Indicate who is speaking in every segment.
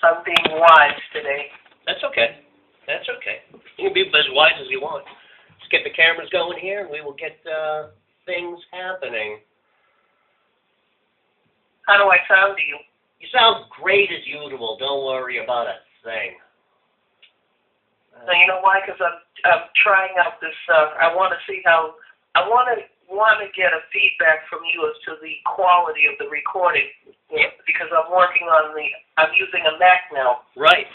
Speaker 1: I'm being wise today.
Speaker 2: That's okay. That's okay. You can be as wise as you want. Let's get the cameras going here, and we will get things happening.
Speaker 1: How do I sound to you?
Speaker 2: You sound great as usual. Don't worry about a thing.
Speaker 1: Now, you know why? Because I'm trying out this. I want to see how. I want to get a feedback from you as to the quality of the recording. Because I'm working on I'm using a Mac now.
Speaker 2: Right.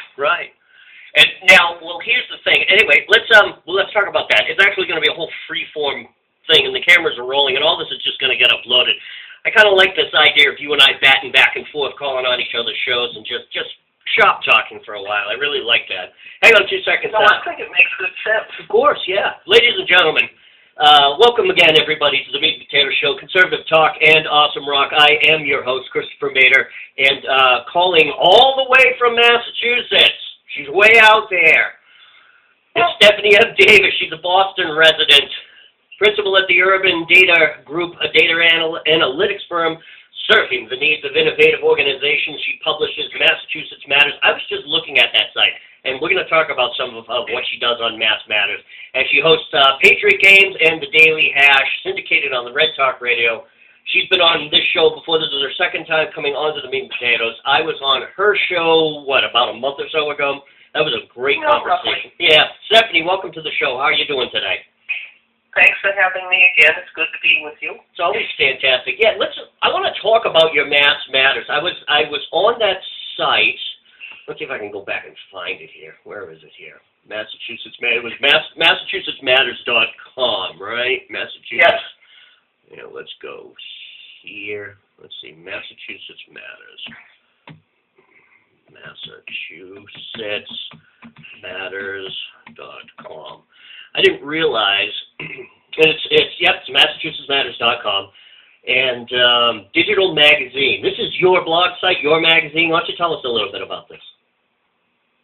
Speaker 2: And now, well, here's the thing. Anyway, let's talk about that. It's actually going to be a whole free-form thing, and the cameras are rolling, and all this is just going to get uploaded. I kind of like this idea of you and I batting back and forth, calling on each other's shows, and just shop talking for a while. I really like that. Hang on 2 seconds.
Speaker 1: No, I think it makes good sense.
Speaker 2: Of course, yeah. Ladies and gentlemen, welcome again, everybody, to the Meat and Potato Show, conservative talk and awesome rock. I am your host, Christopher Mader, and calling all the way from Massachusetts. She's way out there. It's Stephanie M. Davis. She's a Boston resident, principal at the Urban Data Group, a data analytics firm serving the needs of innovative organizations. She publishes Massachusetts Matters. I was just looking at that site, and we're going to talk about some of what she does on Mass Matters. And she hosts Patriot Games and The Daily Hash, syndicated on the Red Talk Radio. She's been on this show before. This is her second time coming onto the Meat and Potatoes. I was on her show, about a month or so ago? That was a great conversation.
Speaker 1: Roughly.
Speaker 2: Yeah. Stephanie, welcome to the show. How are you doing today?
Speaker 1: Thanks for having me again. It's good to be with you.
Speaker 2: It's always fantastic. Yeah, I want to talk about your Mass Matters. I was on that site. Let's see if I can go back and find it here. Where is it here? Massachusetts Matters. It was MassachusettsMatters.com, right? Massachusetts.
Speaker 1: Yes.
Speaker 2: Yeah, let's go here. Let's see, Massachusetts Matters. MassachusettsMatters.com. I didn't realize, and it's MassachusettsMatters.com, and digital magazine. This is your blog site, your magazine. Why don't you tell us a little bit about this?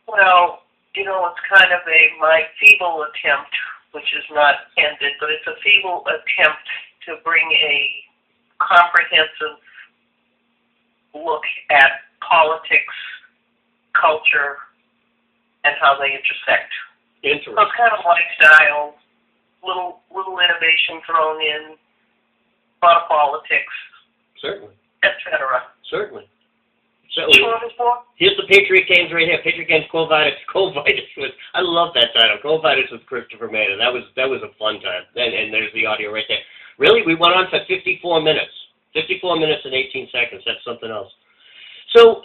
Speaker 1: Well, it's kind of my feeble attempt, which is not ended, but it's a feeble attempt to bring a comprehensive look at politics, culture, and how they intersect.
Speaker 2: Interesting.
Speaker 1: So it's kind of lifestyle, little innovation thrown in, a lot of politics,
Speaker 2: Certainly.
Speaker 1: etc.
Speaker 2: Certainly. Here's the Patriot Games right here. Patriot Games Covitus with, I love that title, Covitus with Christopher Mader. That was a fun time. And there's the audio right there. Really, we went on for 54 minutes. 54 minutes and 18 seconds. That's something else. So,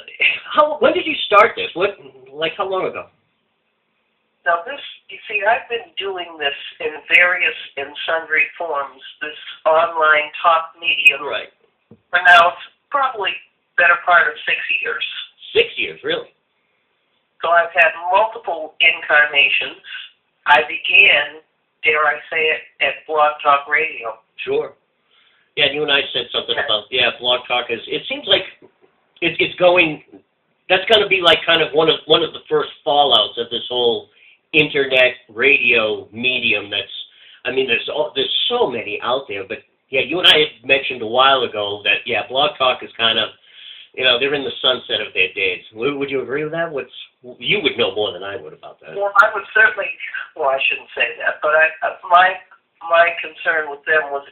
Speaker 2: when did you start this? How long ago?
Speaker 1: Now you see, I've been doing this in various and sundry forms, this online talk medium.
Speaker 2: Right.
Speaker 1: For now, it's probably better part of 6 years.
Speaker 2: 6 years, really?
Speaker 1: So I've had multiple incarnations. I began, dare I say it, at Blog Talk Radio.
Speaker 2: Sure. Yeah, you and I said something about, Blog Talk it seems like it's going, that's going to be like kind of one of the first fallouts of this whole internet radio medium there's so many out there, but yeah, you and I had mentioned a while ago that, Blog Talk is kind of, they're in the sunset of their days. Would you agree with that? You would know more than I would about that.
Speaker 1: Well, I would certainly, I shouldn't say that, but my concern with them was,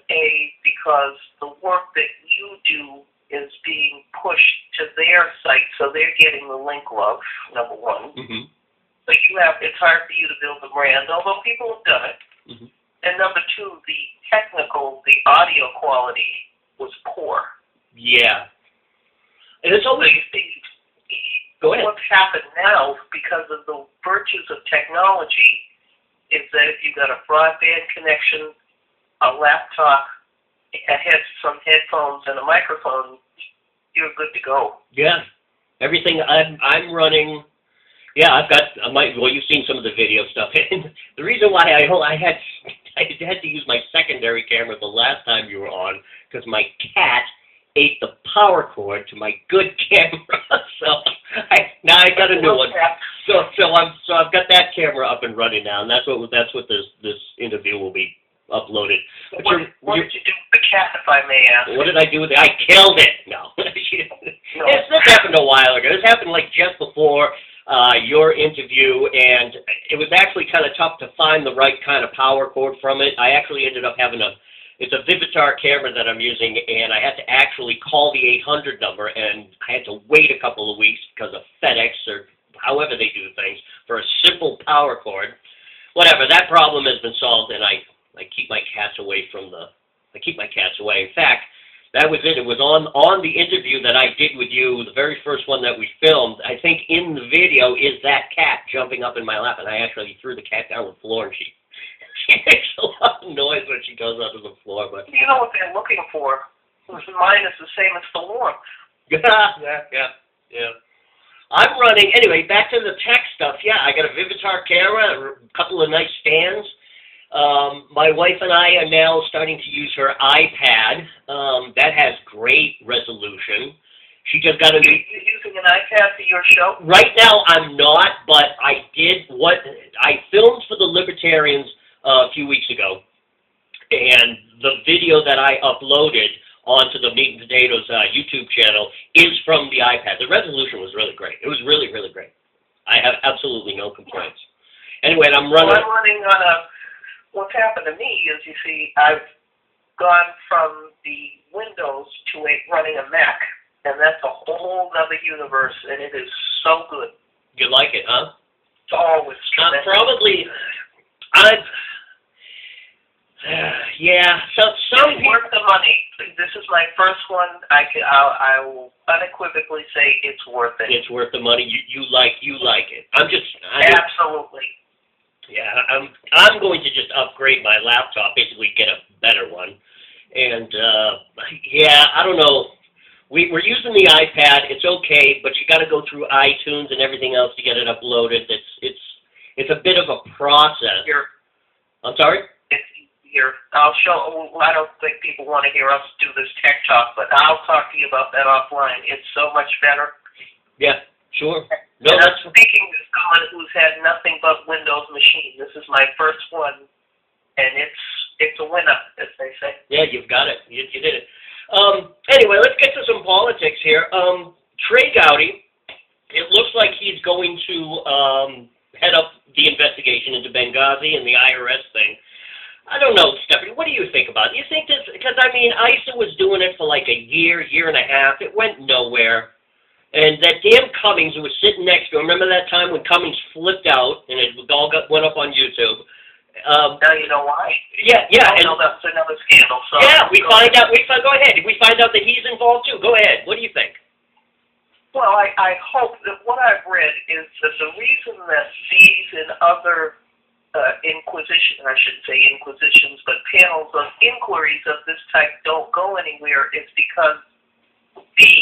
Speaker 1: because the work that you do is being pushed to their site, so they're getting the link love, number one.
Speaker 2: Mm-hmm.
Speaker 1: But it's hard for you to build a brand, although people have done it.
Speaker 2: Mm-hmm.
Speaker 1: And number two, the audio quality was poor.
Speaker 2: Yeah. And it's always... Go ahead.
Speaker 1: What's happened now, because of the virtues of technology, is that if you've got a broadband connection, a laptop, some headphones, and a microphone, you're good to go.
Speaker 2: Yeah. Everything I'm running... Yeah, I've got you've seen some of the video stuff. And the reason why I had to use my secondary camera the last time you were on, because my cat ate the power cord to my good camera. So I got a new one. So I've got that camera up and running now, and that's what this interview will be uploaded. But
Speaker 1: what did you do with the cat, if I may ask?
Speaker 2: What did I do with it? I killed it. No.
Speaker 1: No.
Speaker 2: This happened a while while ago. This happened like just before your interview, and it was actually kind of tough to find the right kind of power cord from it. I actually ended up having it's a Vivitar camera that I'm using, and I had to actually call the 800 number, and I had to wait a couple of weeks because of FedEx or however they do things for a simple power cord. Whatever, that problem has been solved, and I keep my cats away In fact, that was it. It was on the interview that I did with you, the very first one that we filmed. I think in the video is that cat jumping up in my lap, and I actually threw the cat down on the floor, and she makes a lot of noise when she goes onto the floor. But
Speaker 1: you know what they're looking for? Mine is the same as the warm.
Speaker 2: Yeah. I'm running, anyway, back to the tech stuff. Yeah, I got a Vivitar camera, a couple of nice stands. My wife and I are now starting to use her iPad. That has great resolution. She just got a new...
Speaker 1: You're using an iPad for your show?
Speaker 2: Right now I'm not, but I filmed for the Libertarians a few weeks ago, and the video that I uploaded onto the Meat and Potatoes YouTube channel is from the iPad. The resolution was really great. It was really, really great. I have absolutely no complaints. Anyway, I'm running...
Speaker 1: Well, I'm running on what's happened to me is, you see, I've gone from the Windows to running a Mac, and that's a whole other universe, and it is so good.
Speaker 2: You like it, huh?
Speaker 1: Oh, it's tremendous.
Speaker 2: Yeah, so some
Speaker 1: it's worth the money. This is my first one. I will unequivocally say it's worth it.
Speaker 2: It's worth the money. You like it.
Speaker 1: Absolutely.
Speaker 2: Yeah, I'm going to just upgrade my laptop, basically get a better one. And yeah, I don't know. We're using the iPad. It's okay, but you got to go through iTunes and everything else to get it uploaded. It's a bit of a process. I'm sorry?
Speaker 1: Here, I'll show. I don't think people want to hear us do this tech talk, but I'll talk to you about that offline. It's so much better.
Speaker 2: Yeah, sure. No,
Speaker 1: and I'm speaking to someone who's had nothing but Windows machine. This is my first one, and it's a winner, as they say.
Speaker 2: Yeah, you've got it. You did it. Anyway, let's get to some politics here. Trey Gowdy, it looks like he's going to head up the investigation into Benghazi and the IRS thing. I don't know, Stephanie, what do you think about it? You think this, because, I mean, ISA was doing it for like a year and a half. It went nowhere. And that damn Cummings who was sitting next to him, remember that time when Cummings flipped out and it all went up on YouTube?
Speaker 1: Now you know why.
Speaker 2: Yeah.
Speaker 1: And that's another scandal. So
Speaker 2: yeah, go ahead. We find out that he's involved too. Go ahead. What do you think?
Speaker 1: Well, I hope that what I've read is that the reason that these and other I shouldn't say inquisitions, but panels of inquiries of this type don't go anywhere is because the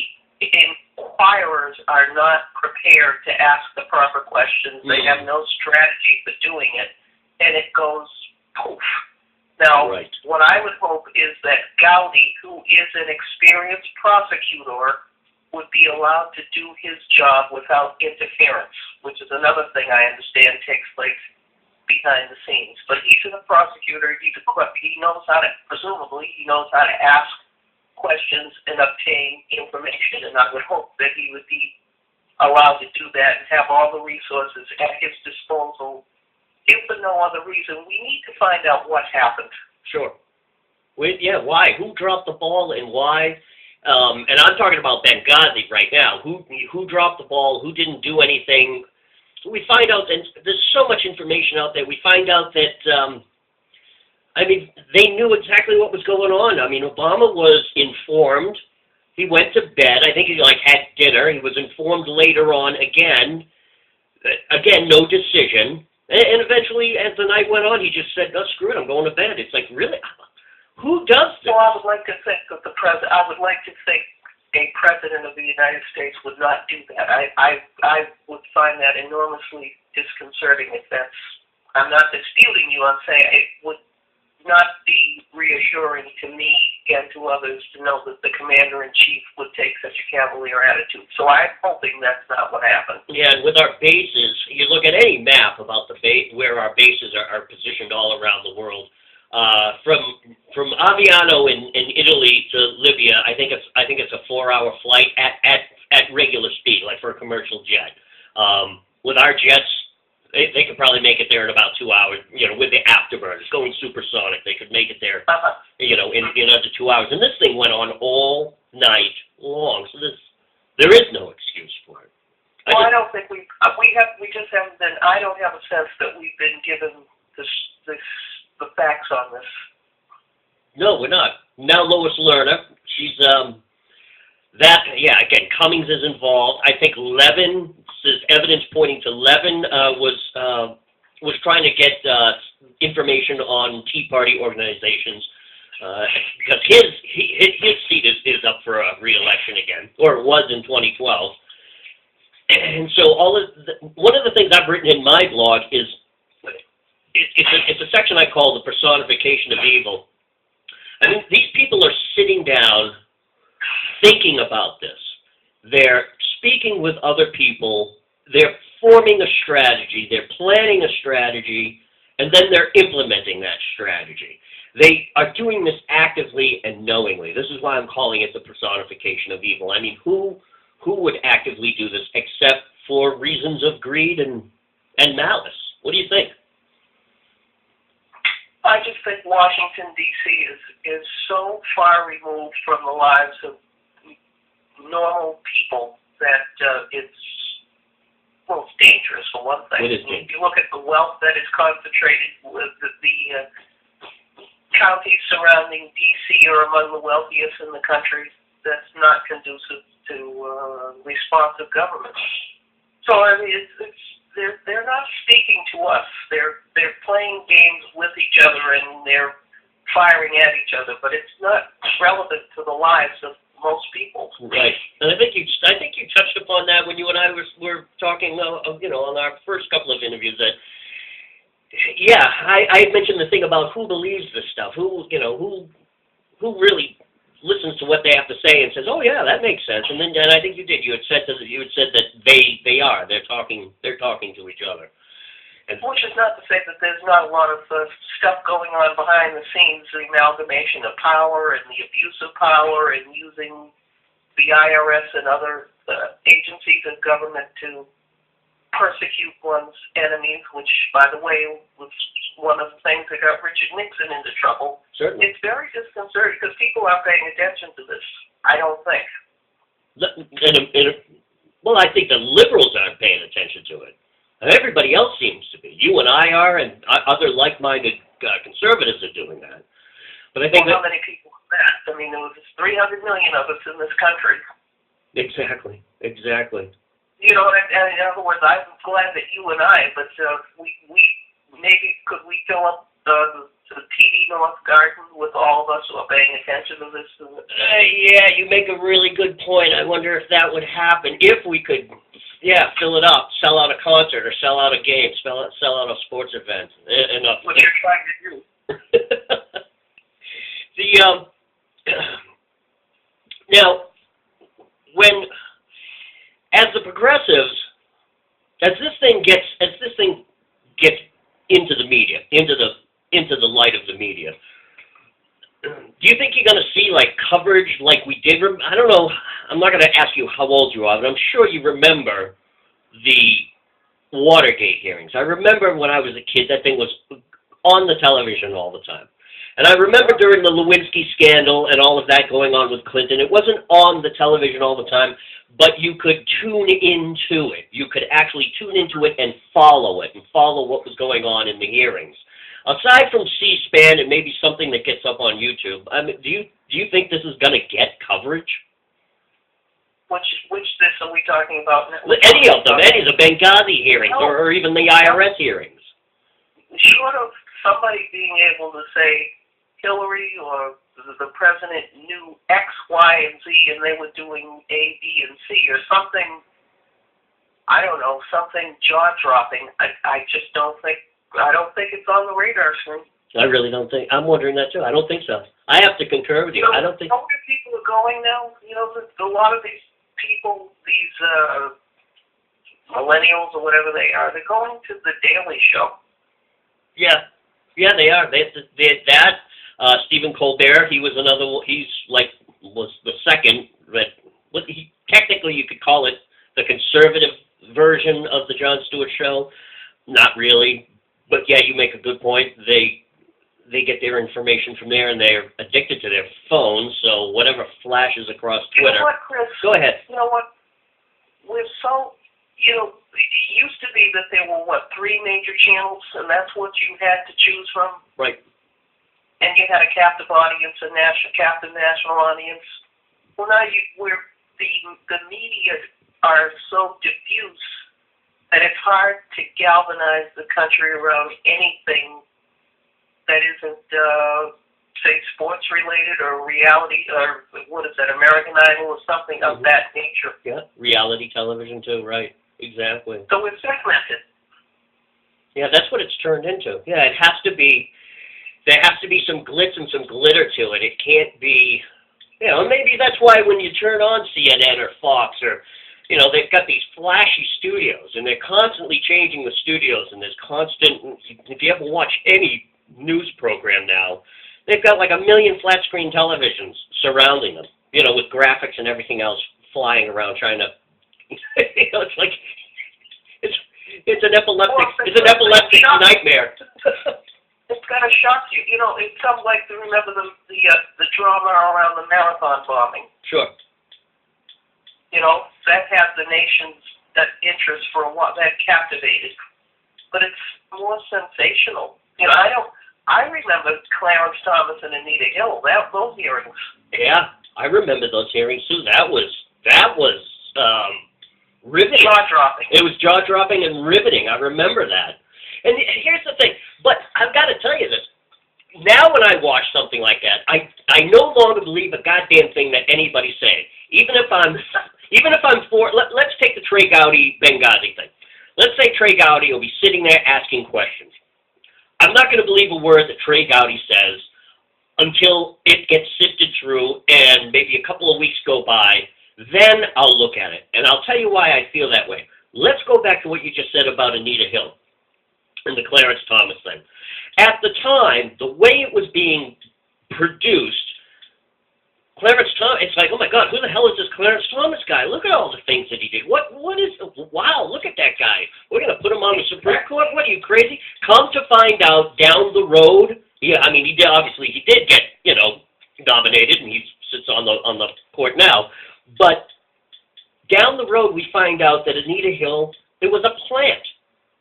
Speaker 1: inquirers are not prepared to ask the proper questions. They have no strategy for doing it, and it goes poof. Now, What I would hope is that Gowdy, who is an experienced prosecutor, would be allowed to do his job without interference, which is another thing I understand takes place behind the scenes. But he's a prosecutor. He knows how to, presumably, he knows how to ask questions and obtain information. And I would hope that he would be allowed to do that and have all the resources at his disposal. If for no other reason, we need to find out what happened.
Speaker 2: Sure. Why? Who dropped the ball and why? And I'm talking about Benghazi right now. Who dropped the ball? Who didn't do anything? We find out that there's so much information out there. We find out that, they knew exactly what was going on. I mean, Obama was informed. He went to bed. I think he, had dinner. He was informed later on again. Again, no decision. And eventually, as the night went on, he just said, "No, screw it, I'm going to bed." It's like, really? Who does this?
Speaker 1: Well, I would like to think that a president of the United States would not do that. I would find that enormously disconcerting if that's... I'm not disputing you. I'm saying it would not be reassuring to me and to others to know that the commander-in-chief would take such a cavalier attitude. So I'm hoping that's not what happened.
Speaker 2: Yeah, and with our bases, you look at any map about where our bases are positioned all around the world. From Aviano in Italy to Libya, I think it's a 4-hour flight at at regular speed, like for a commercial jet. With our jets, they could probably make it there in about 2 hours, with the afterburners going supersonic. They could make it there, in under 2 hours. And this thing went on all night long, so there is no excuse for it.
Speaker 1: Well, I don't think we just haven't been, I don't have a sense that we've been given the facts on this.
Speaker 2: No, we're not. Now Lois Lerner, she's, again, Cummings is involved. I think Levin, there's evidence pointing to Levin was trying to get information on Tea Party organizations because his seat is up for a re-election again, or it was in 2012. And so one of the things I've written in my blog is it's a section I call the personification of evil. I mean, these people are sitting down thinking about this. They're speaking with other people. They're forming a strategy. They're planning a strategy, and then they're implementing that strategy. They are doing this actively and knowingly. This is why I'm calling it the personification of evil. I mean, who would actively do this except for reasons of greed and malice? What do you think?
Speaker 1: I just think Washington, D.C. is so far removed from the lives of normal people that it's dangerous for one thing.
Speaker 2: It is dangerous.
Speaker 1: You look at the wealth that is concentrated with the counties surrounding D.C. are among the wealthiest in the country. That's not conducive to responsive government. So I mean, they're not speaking to us. They're playing games with each other and they're firing at each other, but it's not relevant to the lives of most people.
Speaker 2: Right, and I think you touched upon that when you and I were talking, on our first couple of interviews. That I mentioned the thing about who believes this stuff, who really listens to what they have to say and says, "Oh yeah, that makes sense." And I think you did. You had said that they're talking to each other. And
Speaker 1: which is not to say that there's not a lot of stuff going on behind the scenes, the amalgamation of power and the abuse of power and using the IRS and other agencies of government to persecute one's enemies, which, by the way, was one of the things that got Richard Nixon into trouble.
Speaker 2: Certainly.
Speaker 1: It's very disconcerting because people aren't paying attention to this, I don't think.
Speaker 2: Well, I think the liberals aren't paying attention to it. And everybody else seems to be. You and I are, and other like-minded conservatives are doing that. But I think
Speaker 1: how many people are that? I mean, there was 300 million of us in this country.
Speaker 2: Exactly.
Speaker 1: You know, and in other words, I'm glad that you and I, but we maybe could we fill up the TD North Garden with all of us who are paying attention to this?
Speaker 2: Yeah, you make a really good point. I wonder if that would happen if we could. Yeah, fill it up, sell out a concert, or sell out a game, sell out a sports event. Enough.
Speaker 1: What you're trying to do.
Speaker 2: Now, as the progressives, as this thing gets into the media, into the light of the media, do you think you're going to see coverage like we did? I don't know. I'm not going to ask you how old you are, but I'm sure you remember the Watergate hearings. I remember when I was a kid, that thing was on the television all the time. And I remember during the Lewinsky scandal and all of that going on with Clinton, it wasn't on the television all the time, but you could tune into it. You could actually tune into it and follow what was going on in the hearings. Aside from C-SPAN and maybe something that gets up on YouTube, I mean, do you think this is going to get coverage?
Speaker 1: Which this are we talking about?
Speaker 2: Any of them, any of the Benghazi hearings or even the IRS hearings.
Speaker 1: Short of somebody being able to say Hillary or the president knew X, Y, and Z, and they were doing A, B, and C, or something, I don't know, something jaw-dropping. I don't think it's on the radar screen.
Speaker 2: I really don't think. I'm wondering that too. I don't think so. I have to concur with you. I don't think.
Speaker 1: Where people are going now? You know, a lot of these people, these millennials or whatever they are, they're going to the Daily Show.
Speaker 2: Yeah, they are. They that. Stephen Colbert. He was another. Was the second. But technically you could call it the conservative version of the Jon Stewart Show. Not really, but yeah, you make a good point. They get their information from there, and they're addicted to their phones, so whatever flashes across Twitter.
Speaker 1: You know what, Chris?
Speaker 2: Go ahead.
Speaker 1: You know what? We're so, it used to be that there were, 3 major channels, and that's what you had to choose from?
Speaker 2: Right.
Speaker 1: And you had a captive audience, a captive national audience. Well, now the media are so diffuse that it's hard to galvanize the country around anything that isn't, say, sports related or reality, or what is that, American Idol or something of that nature.
Speaker 2: Yeah, reality television too, right? Exactly.
Speaker 1: So it's segmented.
Speaker 2: Yeah, that's what it's turned into. Yeah, it has to be. There has to be some glitz and some glitter to it. It can't be, maybe that's why when you turn on CNN or Fox or, they've got these flashy studios and they're constantly changing the studios and there's constant, if you ever watch any news program now, they've got like 1 million flat screen televisions surrounding them, with graphics and everything else flying around trying to, it's like, it's an epileptic nightmare.
Speaker 1: It's gonna shock you. It's something like remember the drama around the marathon bombing.
Speaker 2: Sure.
Speaker 1: That had the nation's interest for a while. That captivated, but it's more sensational. I remember Clarence Thomas and Anita Hill. Those hearings.
Speaker 2: Yeah, I remember those hearings too. That was riveting.
Speaker 1: Jaw-dropping.
Speaker 2: It was jaw-dropping and riveting. I remember that. And here's the thing. But I've got to tell you this. Now when I watch something like that, I no longer believe a goddamn thing that anybody's saying. Even if I'm for, let's take the Trey Gowdy Benghazi thing. Let's say Trey Gowdy will be sitting there asking questions. I'm not going to believe a word that Trey Gowdy says until it gets sifted through and maybe a couple of weeks go by. Then I'll look at it. And I'll tell you why I feel that way. Let's go back to what you just said about Anita Hill and the Clarence Thomas thing. At the time, the way it was being produced, Clarence Thomas, it's like, oh my God, who the hell is this Clarence Thomas guy? Look at all the things that he did. Wow, look at that guy. We're going to put him on the Supreme Court? What, are you crazy? Come to find out down the road, he did get, nominated, and he sits on the court now. But down the road, we find out that Anita Hill, it was a plant.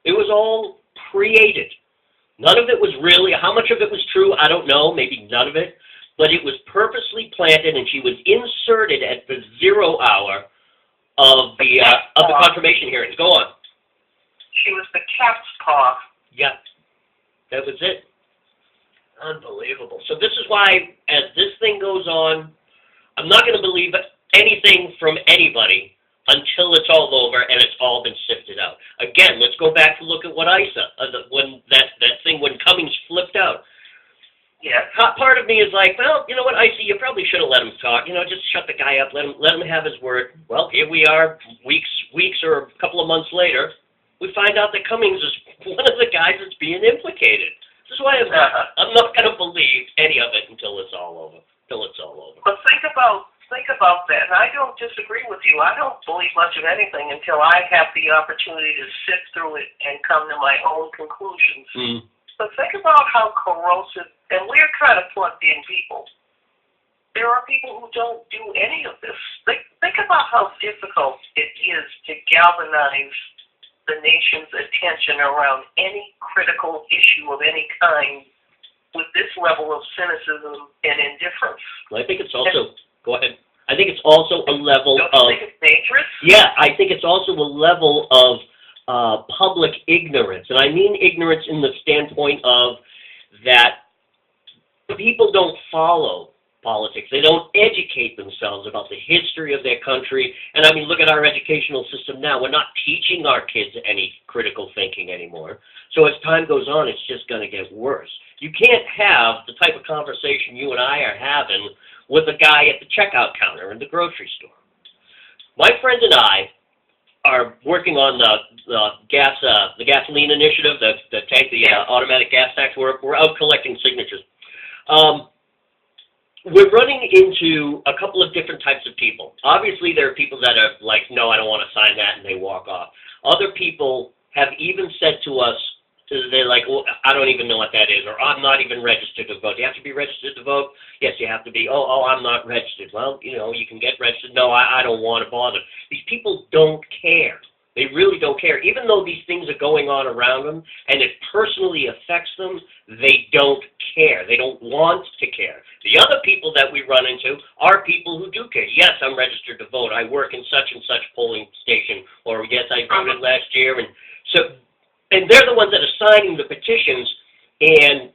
Speaker 2: It was all created. None of it was really, how much of it was true, I don't know, maybe none of it, but it was purposely planted, and she was inserted at the 0 hour of the confirmation hearings. Go on.
Speaker 1: She was the cat's paw.
Speaker 2: Yeah, that was it. Unbelievable. So this is why, as this thing goes on, I'm not going to believe anything from anybody until it's all over and it's all been sifted out. Again, let's go back to look at what when Cummings flipped out.
Speaker 1: Yeah.
Speaker 2: Part of me is like, well, you know what, Icy, you probably should have let him talk. Just shut the guy up, let him have his word. Well, here we are, weeks or a couple of months later, we find out that Cummings is one of the guys that's being implicated. This is why I'm not going to believe any of it until it's all over.
Speaker 1: But think about that, and I don't disagree with you. I don't believe much of anything until I have the opportunity to sift through it and come to my own conclusions.
Speaker 2: Mm.
Speaker 1: But think about how corrosive, and we're kind of plugged in people. There are people who don't do any of this. Think about how difficult it is to galvanize the nation's attention around any critical issue of any kind with this level of cynicism and indifference.
Speaker 2: Well, I think it's also, go ahead. I think it's also a level
Speaker 1: of... Don't you think it's dangerous?
Speaker 2: Yeah, I think it's also a level of public ignorance. And I mean ignorance in the standpoint of that people don't follow politics. They don't educate themselves about the history of their country. And I mean, look at our educational system now. We're not teaching our kids any critical thinking anymore. So as time goes on, it's just going to get worse. You can't have the type of conversation you and I are having with a guy at the checkout counter in the grocery store. My friend and I are working on the gasoline initiative, the automatic gas tax. We're out collecting signatures. we're running into a couple of different types of people. Obviously, there are people that are like, no, I don't want to sign that, and they walk off. Other people have even said to us, they're like, well, I don't even know what that is, or I'm not even registered to vote. Do you have to be registered to vote? Yes, you have to be. Oh, I'm not registered. Well, you can get registered. No, I don't want to bother. These people don't care. They really don't care. Even though these things are going on around them and it personally affects them, they don't care. They don't want to care. The other people that we run into are people who do care. Yes, I'm registered to vote. I work in such and such polling station. Or yes, I voted last year. And they're the ones that are signing the petitions. And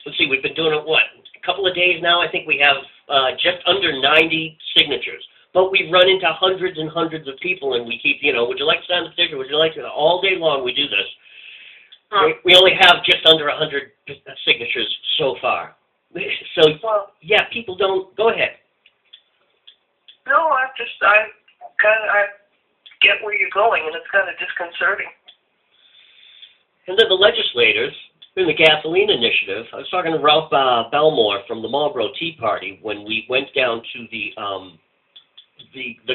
Speaker 2: let's see, we've been doing it, a couple of days now? I think we have just under 90 signatures. But we run into hundreds and hundreds of people, and we keep, would you like to sign the petition? Would you like to? All day long we do this. We only have just under 100 signatures so far. So, yeah, people don't. Go ahead.
Speaker 1: No, I get where you're going, and it's kind of disconcerting.
Speaker 2: And then the legislators in the gasoline initiative, I was talking to Ralph Belmore from the Marlboro Tea Party when we went down to the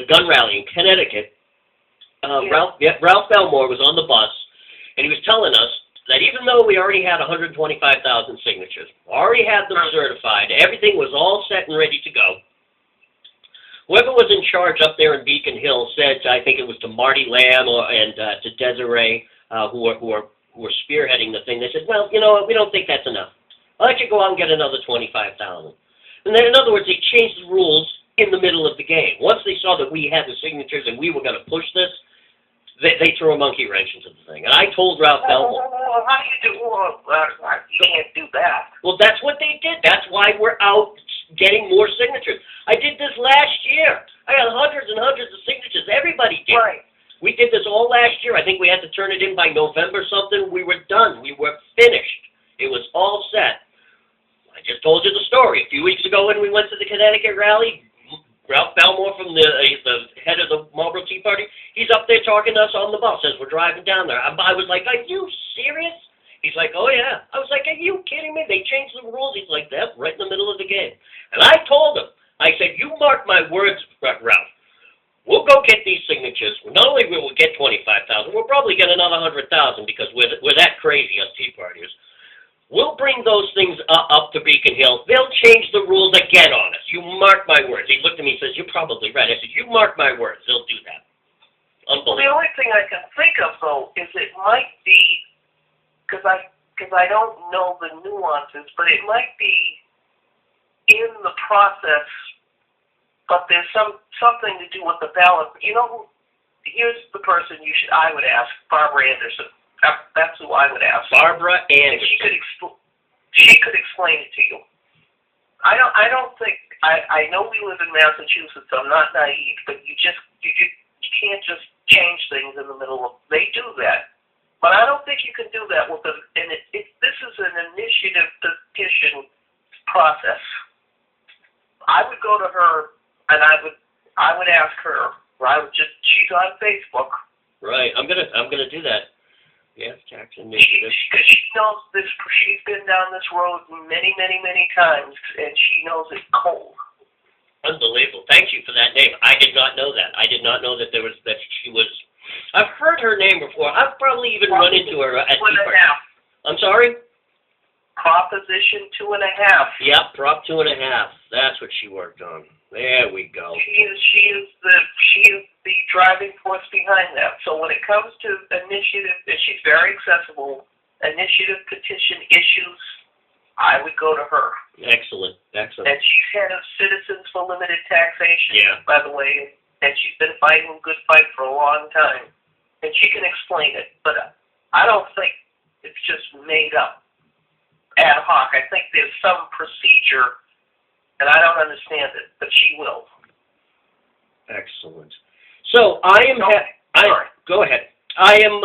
Speaker 2: gun rally in Connecticut. Ralph Belmore was on the bus, and he was telling us that even though we already had 125,000 signatures, already had them certified, everything was all set and ready to go, whoever was in charge up there in Beacon Hill said, I think it was to Marty Lamb and to Desiree, who were spearheading the thing, they said, well, we don't think that's enough. I'll let you go out and get another 25,000. And then, in other words, they changed the rules in the middle of the game. Once they saw that we had the signatures and we were going to push this, they threw a monkey wrench into the thing. And I told Ralph Belmore.
Speaker 1: How do you do? You can't do that.
Speaker 2: Well, that's what they did. That's why we're out getting more signatures. I did this last year. I got hundreds and hundreds of signatures. Everybody did.
Speaker 1: Right.
Speaker 2: We did this all last year. I think we had to turn it in by November something. We were done. We were finished. It was all set. I just told you the story. A few weeks ago when we went to the Connecticut rally, Ralph Belmore from the head of the Marlboro Tea Party, he's up there talking to us on the bus as we're driving down there. I was like, are you serious? He's like, oh, yeah. I was like, are you kidding me? They changed the rules. He's like, that right in the middle of the game. And I told him, I said, you mark my words, Ralph. We'll go get these signatures. Not only will we get 25,000, we'll probably get another 100,000 because we're that crazy, us Tea Partiers. We'll bring those things up to Beacon Hill. They'll change the rules again on us. You mark my words. He looked at me and says, you're probably right. I said, you mark my words. They'll do that.
Speaker 1: Well, the only thing I can think of, though, is it might be, because I don't know the nuances, but it might be in the process, but there's something to do with the ballot. Here's the person I would ask, Barbara Anderson. That's who I would ask.
Speaker 2: Barbara Anderson.
Speaker 1: If she could explain it to you. I don't think. I know we live in Massachusetts. I'm not naive, but you can't just change things in the middle of. They do that, but I don't think you can do that with them. And this is an initiative petition process. I would go to her and I would ask her. Or she's on Facebook.
Speaker 2: Right. I'm gonna do that. Yes, tax initiative.
Speaker 1: Because she knows this. She's been down this road many, many, many times, and she knows it cold.
Speaker 2: Unbelievable. Thank you for that name. I did not know that. I did not know that she was. I've heard her name before. I've probably even run into her at Tea Party. I'm sorry?
Speaker 1: Proposition 2.5.
Speaker 2: Yep, Prop 2.5. That's what she worked on. There we go.
Speaker 1: She is the driving force behind that. So when it comes to initiative, and she's very accessible, initiative petition issues, I would go to her.
Speaker 2: Excellent.
Speaker 1: And she's head of Citizens for Limited Taxation, by the way, and she's been fighting a good fight for a long time. And she can explain it, but I don't think it's just made up ad hoc. I think there's some procedure, and I don't understand it, but she will.
Speaker 2: Excellent. So I am. Go ahead. I am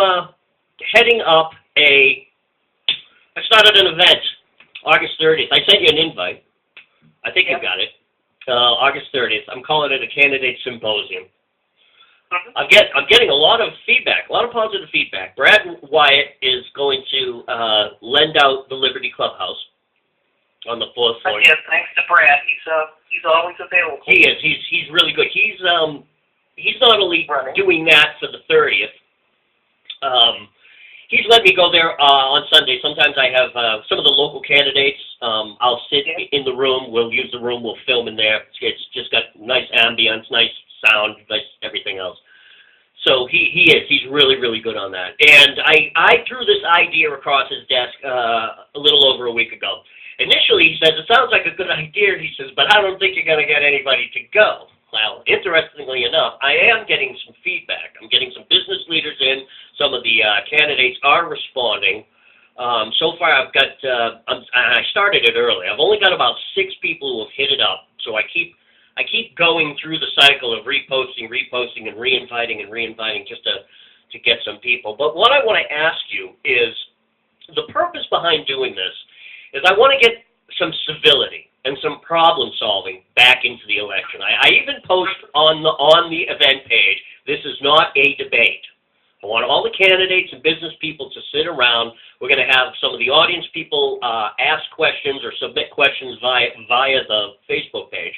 Speaker 2: heading up I started an event August 30th. I sent you an invite. I think you got it. August 30th. I'm calling it a candidate symposium. Mm-hmm. I'm getting a lot of feedback, a lot of positive feedback. Brad Wyatt is going to lend out the Liberty Clubhouse. on the 4th floor.
Speaker 1: Yeah, thanks to Brad. He's always available.
Speaker 2: He is. He's really good. He's not only
Speaker 1: Running.
Speaker 2: doing that for the 30th. He's let me go there on Sunday. Sometimes I have some of the local candidates. I'll sit in the room. We'll use the room. We'll film in there. It's just got nice ambience, nice sound, nice everything else. So he is. He's really, really good on that. And I threw this idea across his desk a little over a week ago. Initially, he says, it sounds like a good idea, he says, but I don't think you're going to get anybody to go. Well, interestingly enough, I am getting some feedback. I'm getting some business leaders in. Some of the candidates are responding. So far, I've got, I started it early. I've only got about 6 people who have hit it up. So I keep going through the cycle of reposting, and re-inviting just to get some people. But what I want to ask you is, the purpose behind doing this is I want to get some civility and some problem solving back into the election. I even post on the event page, this is not a debate. I want all the candidates and business people to sit around. We're going to have some of the audience people ask questions or submit questions via the Facebook page.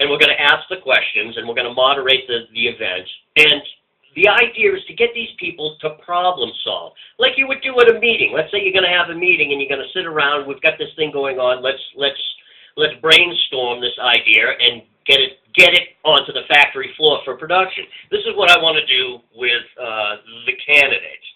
Speaker 2: And we're going to ask the questions, and we're going to moderate the event. And the idea is to get these people to problem solve, like you would do at a meeting. Let's say you're going to have a meeting, and you're going to sit around. We've got this thing going on. Let's brainstorm this idea and get it onto the factory floor for production. This is what I want to do with the candidates.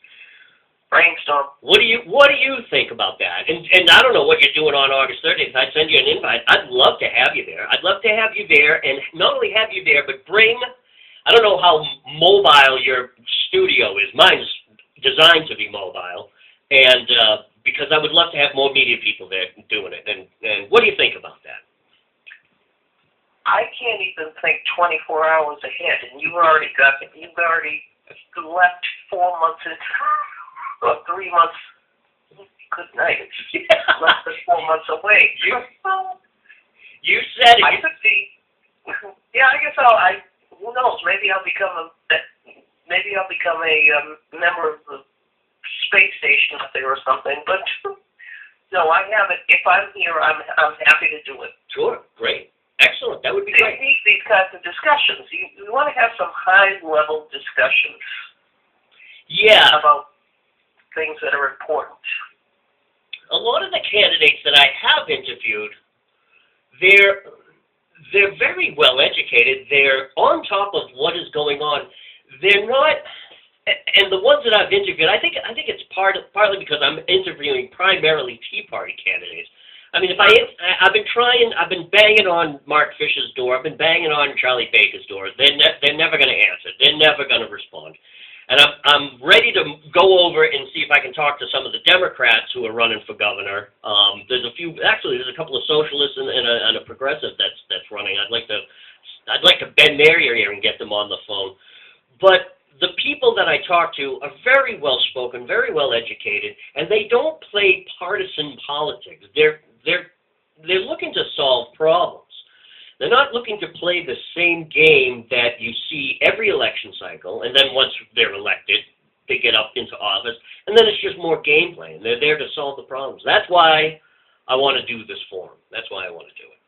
Speaker 1: Brainstorm.
Speaker 2: What do you think about that? And I don't know what you're doing on August 30th. I'd send you an invite. I'd love to have you there. I'd love to have you there, and not only have you there, but bring. I don't know how mobile your studio is. Mine's designed to be mobile, and because I would love to have more media people there doing it. And what do you think about that?
Speaker 1: I can't even think 24 hours ahead, and you've already left 4 months or 3 months. Good night. Less than 4 months away.
Speaker 2: You said it.
Speaker 1: I could be. Yeah, I guess who knows? Maybe I'll become a member of the space station up there or something. But no, I haven't. If I'm here, I'm happy to do it.
Speaker 2: Sure, great, excellent. That would be great.
Speaker 1: They need these kinds of discussions. You want to have some high-level discussions.
Speaker 2: Yeah.
Speaker 1: About things that are important.
Speaker 2: A lot of the candidates that I have interviewed, they're very well educated. They're on top of what is going on. They're not, and the ones that I've interviewed, I think it's partly because I'm interviewing primarily Tea Party candidates. I mean, I've been banging on Mark Fisher's door. I've been banging on Charlie Baker's door. They're never going to answer. They're never going to respond. And I'm ready to go over and see if I can talk to some of the Democrats who are running for governor. There's a couple of socialists and a progressive that's running. I'd like to bend their ear and get them on the phone. But the people that I talk to are very well spoken, very well educated, and they don't play partisan politics. They're looking to solve problems. They're not looking to play the same game that you see every election cycle, and then once they're elected, they get up into office, and then it's just more game playing. They're there to solve the problems. That's why I want to do this forum. That's why I want to do it.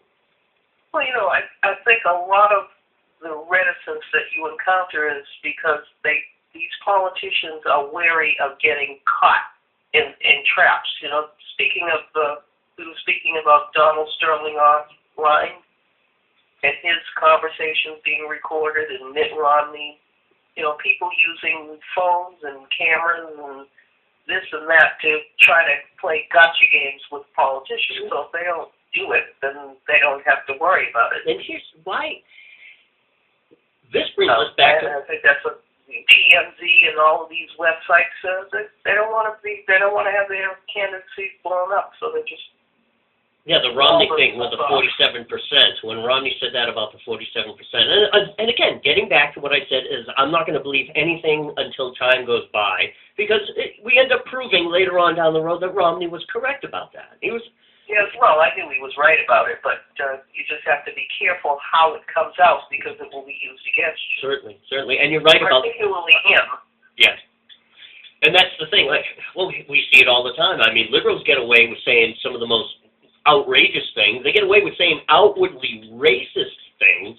Speaker 1: Well, I think a lot of the reticence that you encounter is because these politicians are wary of getting caught in traps. Speaking about Donald Sterling online, and his conversations being recorded, and Mitt Romney, people using phones and cameras and this and that to try to play gotcha games with politicians. So if they don't do it, then they don't have to worry about it.
Speaker 2: And here's why. This brings us back to.
Speaker 1: I think that's what TMZ and all of these websites they don't want to have their candidacy blown up, so they just.
Speaker 2: Yeah, the Romney thing with the 47%. When Romney said that about the 47%. And again, getting back to what I said is I'm not going to believe anything until time goes by, because we end up proving later on down the road that Romney was correct about that.
Speaker 1: Yes, well, I knew he was right about it, but you just have to be careful how it comes out, because it will be used against you.
Speaker 2: Certainly. And you're right about...
Speaker 1: Particularly him.
Speaker 2: Yes. And that's the thing. We see it all the time. I mean, liberals get away with saying some of the most outrageous things. They get away with saying outwardly racist things.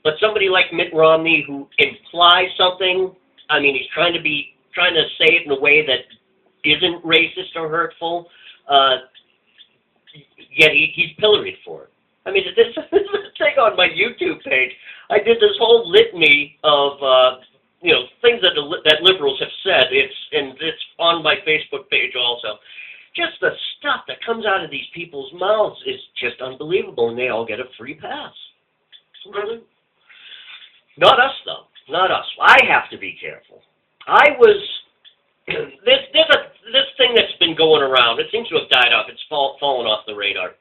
Speaker 2: But somebody like Mitt Romney who implies something, I mean, he's trying to say it in a way that isn't racist or hurtful, yet he's pilloried for it. I mean, this is a thing on my YouTube page. I did this whole litany of things that liberals have said. It's on my Facebook page also. Just the stuff that comes out of these people's mouths is just unbelievable, and they all get a free pass. Really? Not us, though. Not us. I have to be careful. This thing that's been going around, it seems to have died off. It's fallen off the radar.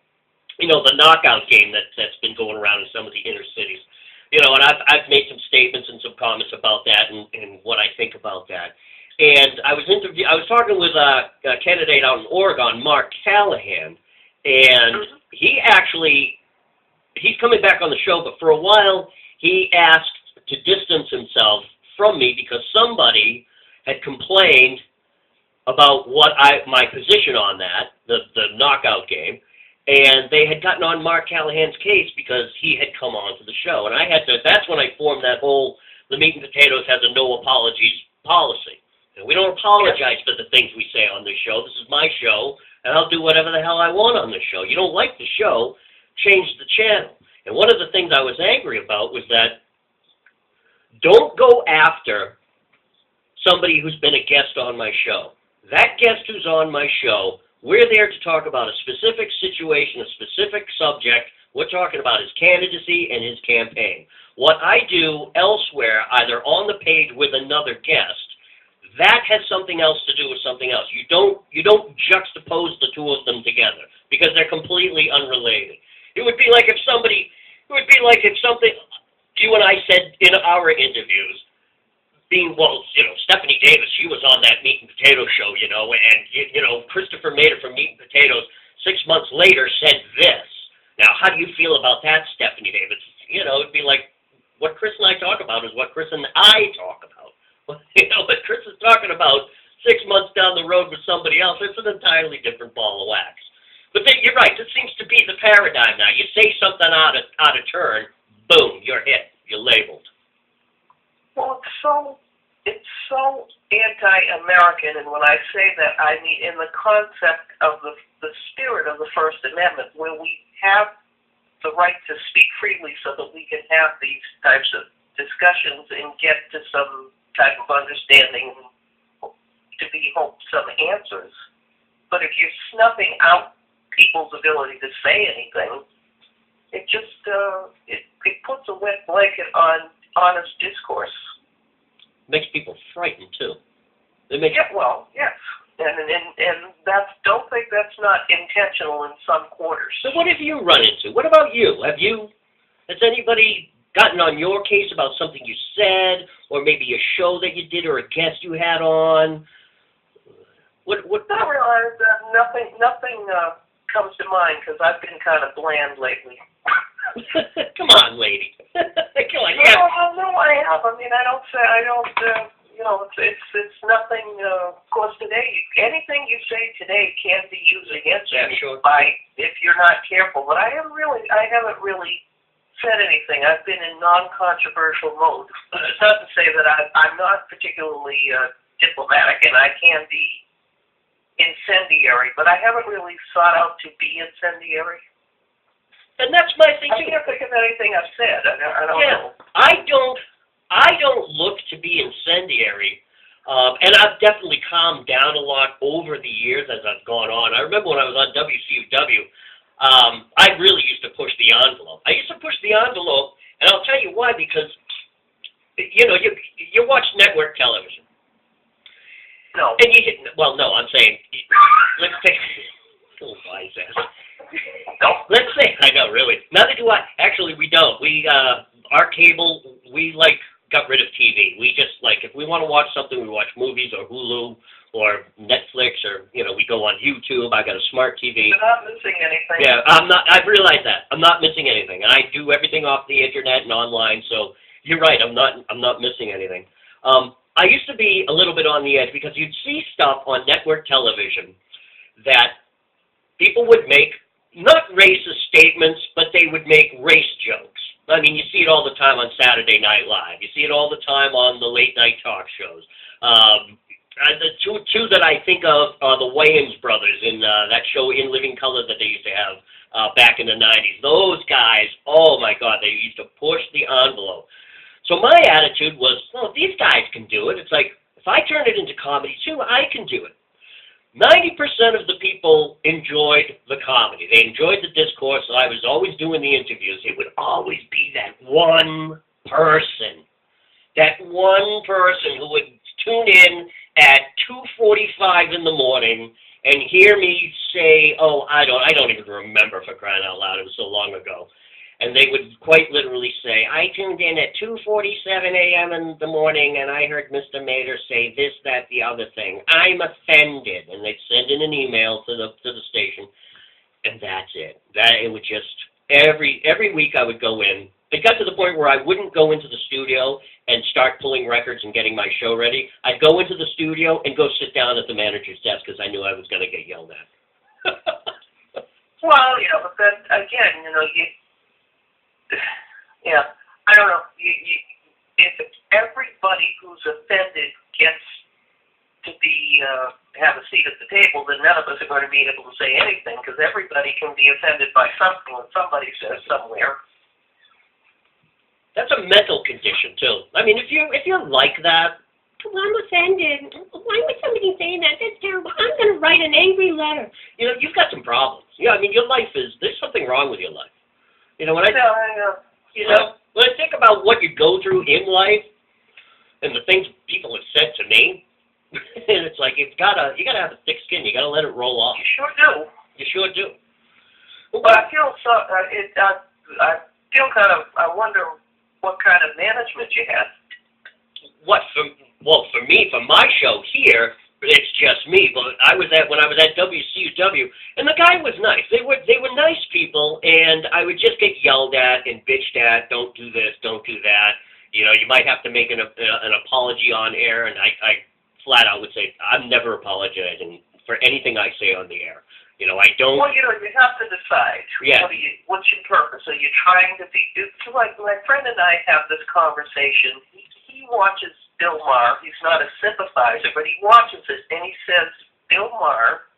Speaker 2: You know, the knockout game that's been going around in some of the inner cities. You know, and I've made some statements and some comments about that and what I think about that. And I was talking with a candidate out in Oregon, Mark Callahan, and he's coming back on the show, but for a while he asked to distance himself from me because somebody had complained about my position on that, the knockout game, and they had gotten on Mark Callahan's case because he had come on to the show. And that's when I formed that whole, the meat and potatoes has a no apologies policy. And we don't apologize for the things we say on this show. This is my show, and I'll do whatever the hell I want on this show. You don't like the show, change the channel. And one of the things I was angry about was that don't go after somebody who's been a guest on my show. That guest who's on my show, we're there to talk about a specific situation, a specific subject. We're talking about his candidacy and his campaign. What I do elsewhere, either on the page with another guest, that has something else to do with something else. You don't juxtapose the two of them together because they're completely unrelated. It would be like if something you and I said in our interviews, Stephanie Davis, she was on that meat and potato show, and Christopher Mader from Meat and Potatoes 6 months later said this. Now, how do you feel about that, Stephanie Davis? It'd be like what Chris and I talk about is what Chris and I talk about. What Chris is talking about 6 months down the road with somebody else, it's an entirely different ball of wax. But you're right, this seems to be the paradigm now. You say something out of turn, boom, you're hit, you're labeled.
Speaker 1: Well, it's so anti-American, and when I say that, I mean in the concept of the spirit of the First Amendment, where we have the right to speak freely so that we can have these types of discussions and get to some type of understanding, to be hoped, some answers. But if you're snuffing out people's ability to say anything, it just it puts a wet blanket on honest discourse.
Speaker 2: Makes people frightened too. Yes,
Speaker 1: and don't think that's not intentional in some quarters.
Speaker 2: So what have you run into? What about you? Has anybody gotten on your case about something you said, or maybe a show that you did, or a guest you had on? What?
Speaker 1: I realize that nothing comes to mind because I've been kind of bland lately.
Speaker 2: Come on, lady. Come on,
Speaker 1: No, I have. I mean, it's nothing. Of course, today, anything you say today can be used against you if you're not careful. But I haven't really said anything. I've been in non-controversial mode. It's not to say that I'm not particularly diplomatic, and I can be incendiary, but I haven't really sought out to be incendiary.
Speaker 2: And that's my thing too.
Speaker 1: I can't think of anything I've said. I don't know.
Speaker 2: I don't look to be incendiary, and I've definitely calmed down a lot over the years as I've gone on. I remember when I was on WCUW, I really used to push the envelope. I used to push the envelope, and I'll tell you why. Because you watch network television.
Speaker 1: No.
Speaker 2: And no, I'm saying let's take little wise ass.
Speaker 1: No.
Speaker 2: Let's say, I know, really. Neither do I. Actually, we don't. Our cable, we, got rid of TV. We just, if we want to watch something, we watch movies or Hulu or Netflix or, we go on YouTube. I got a smart TV.
Speaker 1: You're not missing anything.
Speaker 2: Yeah, I've realized that. I'm not missing anything. And I do everything off the internet and online, so you're right. I'm not missing anything. I used to be a little bit on the edge because you'd see stuff on network television that people would make, not racist statements, but they would make race jokes. I mean, you see it all the time on Saturday Night Live. You see it all the time on the late night talk shows. The two that I think of are the Wayans brothers in that show In Living Color that they used to have back in the 90s. Those guys, oh my God, they used to push the envelope. So my attitude was, well, if these guys can do it, it's like, if I turn it into comedy too, I can do it. 90% of the people enjoyed the comedy. They enjoyed the discourse. So I was always doing the interviews. It would always be that one person who would tune in at 2:45 in the morning and hear me say, oh, I don't even remember, for crying out loud. It was so long ago. And they would quite literally say, I tuned in at 2:47 a.m. in the morning, and I heard Mr. Mader say this, that, the other thing. I'm offended. And they'd send in an email to the station, and that's it. It would just, every week I would go in. It got to the point where I wouldn't go into the studio and start pulling records and getting my show ready. I'd go into the studio and go sit down at the manager's desk because I knew I was going to get yelled at.
Speaker 1: Well, but then, again, yeah, I don't know. If everybody who's offended gets to be have a seat at the table, then none of us are going to be able to say anything because everybody can be offended by something that somebody says somewhere.
Speaker 2: That's a mental condition too. I mean, if you're like that, well, I'm offended. Why would somebody say that? That's terrible. I'm going to write an angry letter. You've got some problems. Yeah, I mean, your life there's something wrong with your life. When I think about what you go through in life and the things people have said to me, and it's like you gotta have a thick skin. You gotta let it roll off.
Speaker 1: You sure do.
Speaker 2: You sure do.
Speaker 1: But I feel I wonder what kind of management you had.
Speaker 2: For me, for my show here, it's just me. But when I was at WCUW, and the guy was nice. They were nice people, and I would just get yelled at and bitched at. Don't do this, don't do that. You might have to make an apology on air, and I flat out would say I'm never apologizing for anything I say on the air. I don't.
Speaker 1: Well, you have to decide.
Speaker 2: Yeah.
Speaker 1: What's your purpose? Are you trying to be? It's like my friend and I have this conversation. He watches Bill Maher. He's not a sympathizer, but he watches it, and he says Bill Maher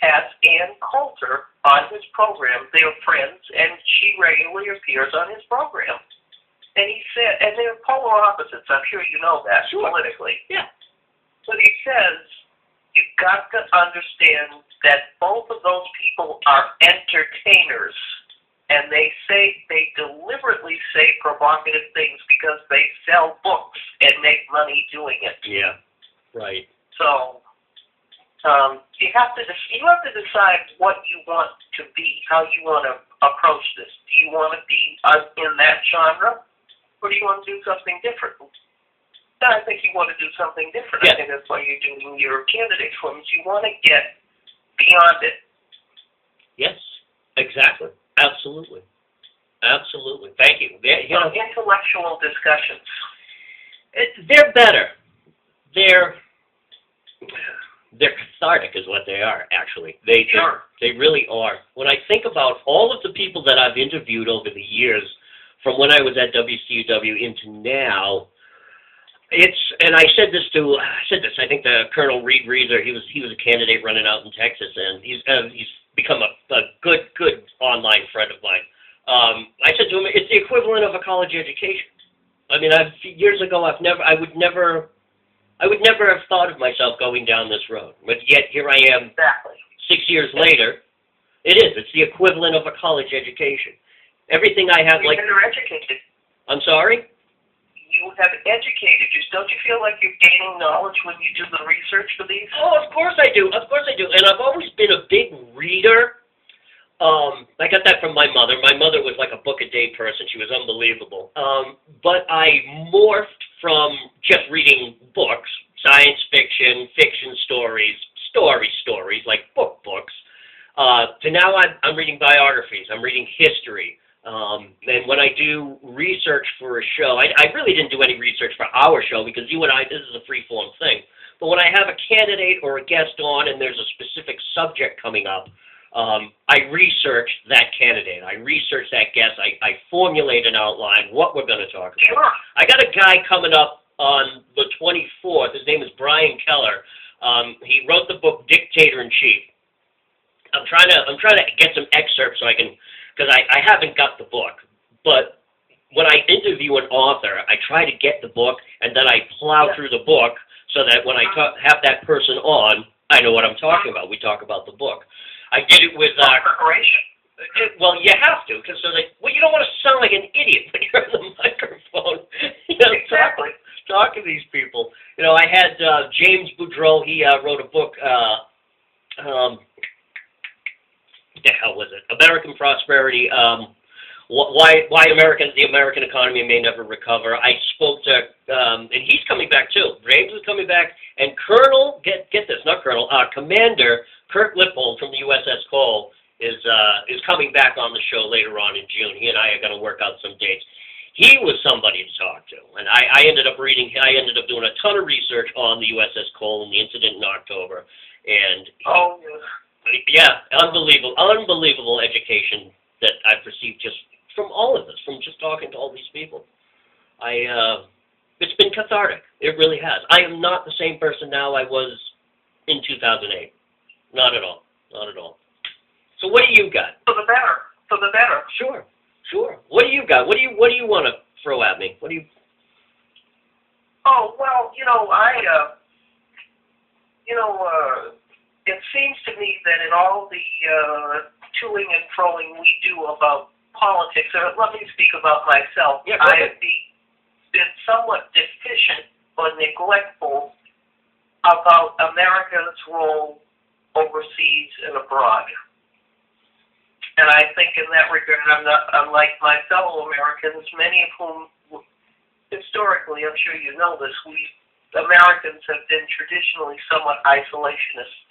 Speaker 1: has Ann Coulter on his program. They're friends, and she regularly appears on his program. And he said, and they're polar opposites. I'm sure you know that politically.
Speaker 2: Yeah.
Speaker 1: But he says you've got to understand that both of those people are entertainers. And they deliberately say provocative things because they sell books and make money doing it.
Speaker 2: Yeah, right.
Speaker 1: So you have to decide what you want to be, how you want to approach this. Do you want to be in that genre, or do you want to do something different? I think you want to do something different.
Speaker 2: Yeah.
Speaker 1: I think that's why you're doing your candidate forms. You want to get beyond it.
Speaker 2: Yes, exactly. Absolutely. Thank you.
Speaker 1: Intellectual discussions.
Speaker 2: They're better. They're cathartic is what they are, actually. They really are. When I think about all of the people that I've interviewed over the years, from when I was at WCUW into now, and I said this, I think the Colonel Reed Reeser, he was a candidate running out in Texas, and he's become a good online friend of mine. I said to him, it's the equivalent of a college education. I mean, years ago, I would never have thought of myself going down this road. But yet, here I am,
Speaker 1: Exactly.
Speaker 2: 6 years later. It's the equivalent of a college education. Everything I have,
Speaker 1: You're educated.
Speaker 2: I'm sorry?
Speaker 1: You have educated you. Don't you feel like you're gaining knowledge when you do the research for these?
Speaker 2: Oh, of course I do. And I've always been a big reader. I got that from my mother. My mother was like a book-a-day person. She was unbelievable. But I morphed from just reading books, science fiction, fiction stories, like books, to now I'm reading biographies. I'm reading history. And when I do research for a show, I really didn't do any research for our show because you and I, this is a free-form thing. But when I have a candidate or a guest on and there's a specific subject coming up, I research that candidate. I research that guest. I formulate an outline, what we're going to talk about.
Speaker 1: Sure.
Speaker 2: I got a guy coming up on the 24th. His name is Brian Keller. He wrote the book Dictator in Chief. I'm trying to get some excerpts so I can, because I haven't got the book. But when I interview an author, I try to get the book, and then I plow through the book so that when I have that person on, I know what I'm talking about. We talk about the book. I did it with
Speaker 1: preparation.
Speaker 2: Well, you have to, because you don't want to sound like an idiot when you're on the microphone.
Speaker 1: Exactly.
Speaker 2: Talk to these people. I had James Boudreau. He wrote a book. What the hell was it? American Prosperity. Why the American economy may never recover. I spoke to, and he's coming back too. James is coming back, and Colonel, get this, not Colonel, Commander Kurt Lippold from the USS Cole is coming back on the show later on in June. He and I are going to work out some dates. He was somebody to talk to, and I ended up doing a ton of research on the USS Cole and the incident in October, and unbelievable education that I've received just from all of this, from just talking to all these people. It's been cathartic. It really has. I am not the same person now I was in 2008. Not at all. Not at all. So what do you got?
Speaker 1: For the better.
Speaker 2: Sure. What do you got? What do you want to throw at me? What do you?
Speaker 1: Oh, well, it seems to me that in all the toing and froing we do about politics, or let me speak about myself,
Speaker 2: yeah,
Speaker 1: I have been somewhat deficient or neglectful about America's role overseas and abroad. And I think in that regard, I'm not unlike my fellow Americans, many of whom, historically, I'm sure you know this, Americans have been traditionally somewhat isolationist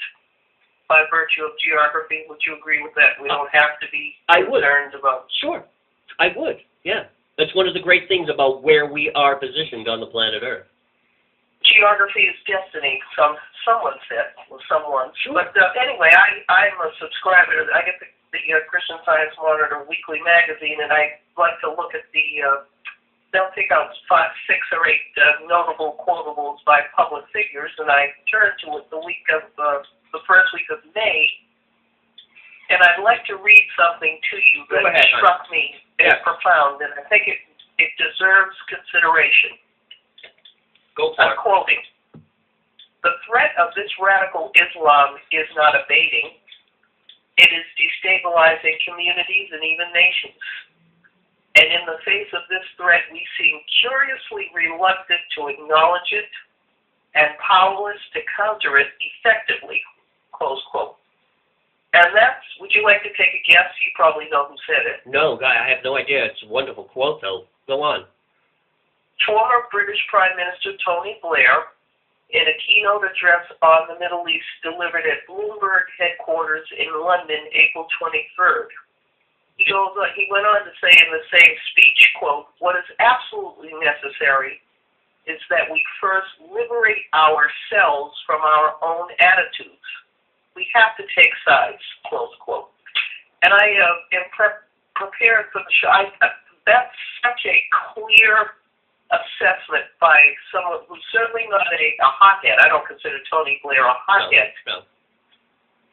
Speaker 1: by virtue of geography. Would you agree with that? We don't have to be concerned about...
Speaker 2: Sure, I would, yeah. That's one of the great things about where we are positioned on the planet Earth.
Speaker 1: Geography is destiny, someone said, or someone.
Speaker 2: Sure.
Speaker 1: But anyway, I'm a subscriber. I get the Christian Science Monitor weekly magazine, and I like to look at they'll pick out 6 or 8 notable quotables by public figures, and I turn to it the first week of May, and I'd like to read something to you that struck me as profound, and I think it deserves consideration.
Speaker 2: Go for it.
Speaker 1: I'm quoting. The threat of this radical Islam is not abating. It is destabilizing communities and even nations. And in the face of this threat, we seem curiously reluctant to acknowledge it and powerless to counter it effectively, close quote. And would you like to take a guess? You probably know who said it.
Speaker 2: No, I have no idea. It's a wonderful quote, though. Go on.
Speaker 1: Former British Prime Minister Tony Blair, in a keynote address on the Middle East delivered at Bloomberg headquarters in London, April 23rd. He went on to say in the same speech, quote, "What is absolutely necessary is that we first liberate ourselves from our own attitudes. We have to take sides," close quote. And I am prepared for the show. That's such a clear assessment by someone who's certainly not a hothead. I don't consider Tony Blair a hothead.
Speaker 2: No.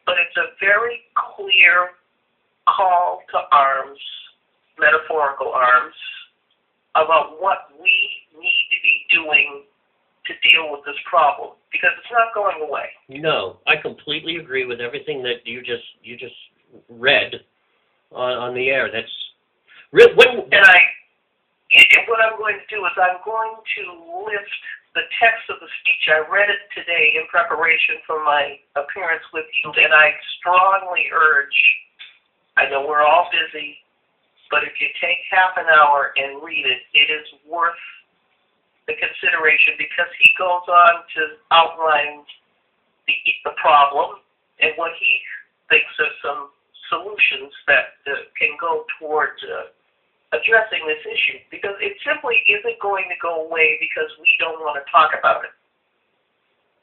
Speaker 1: But it's a very clear call to arms, metaphorical arms, about what we need to be doing to deal with this problem, because it's not going away.
Speaker 2: No, I completely agree with everything that you just read on the air. That's real.
Speaker 1: And what I'm going to do is I'm going to lift the text of the speech. I read it today in preparation for my appearance with you, and I strongly urge, I know we're all busy, but if you take half an hour and read it, it is worth the consideration, because he goes on to outline the problem and what he thinks are some solutions that can go towards addressing this issue, because it simply isn't going to go away because we don't want to talk about it.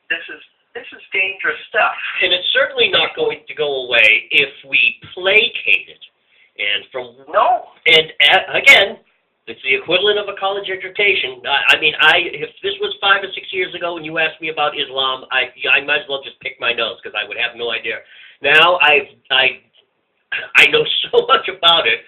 Speaker 1: this is dangerous stuff.
Speaker 2: And it's certainly not going to go away if we placate it. And again, it's the equivalent of a college education. If this was 5 or 6 years ago and you asked me about Islam, I might as well just pick my nose because I would have no idea. Now I know so much about it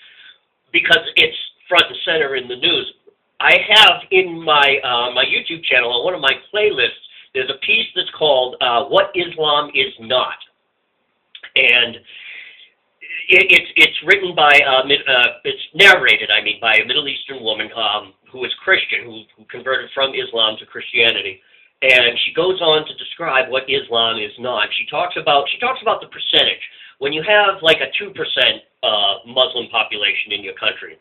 Speaker 2: because it's front and center in the news. I have in my my YouTube channel on one of my playlists, there's a piece that's called "What Islam Is Not," and it's written by it's narrated, by a Middle Eastern woman who is Christian, who converted from Islam to Christianity, and she goes on to describe what Islam is not. She talks about the percentage. When you have like a 2% Muslim population in your country,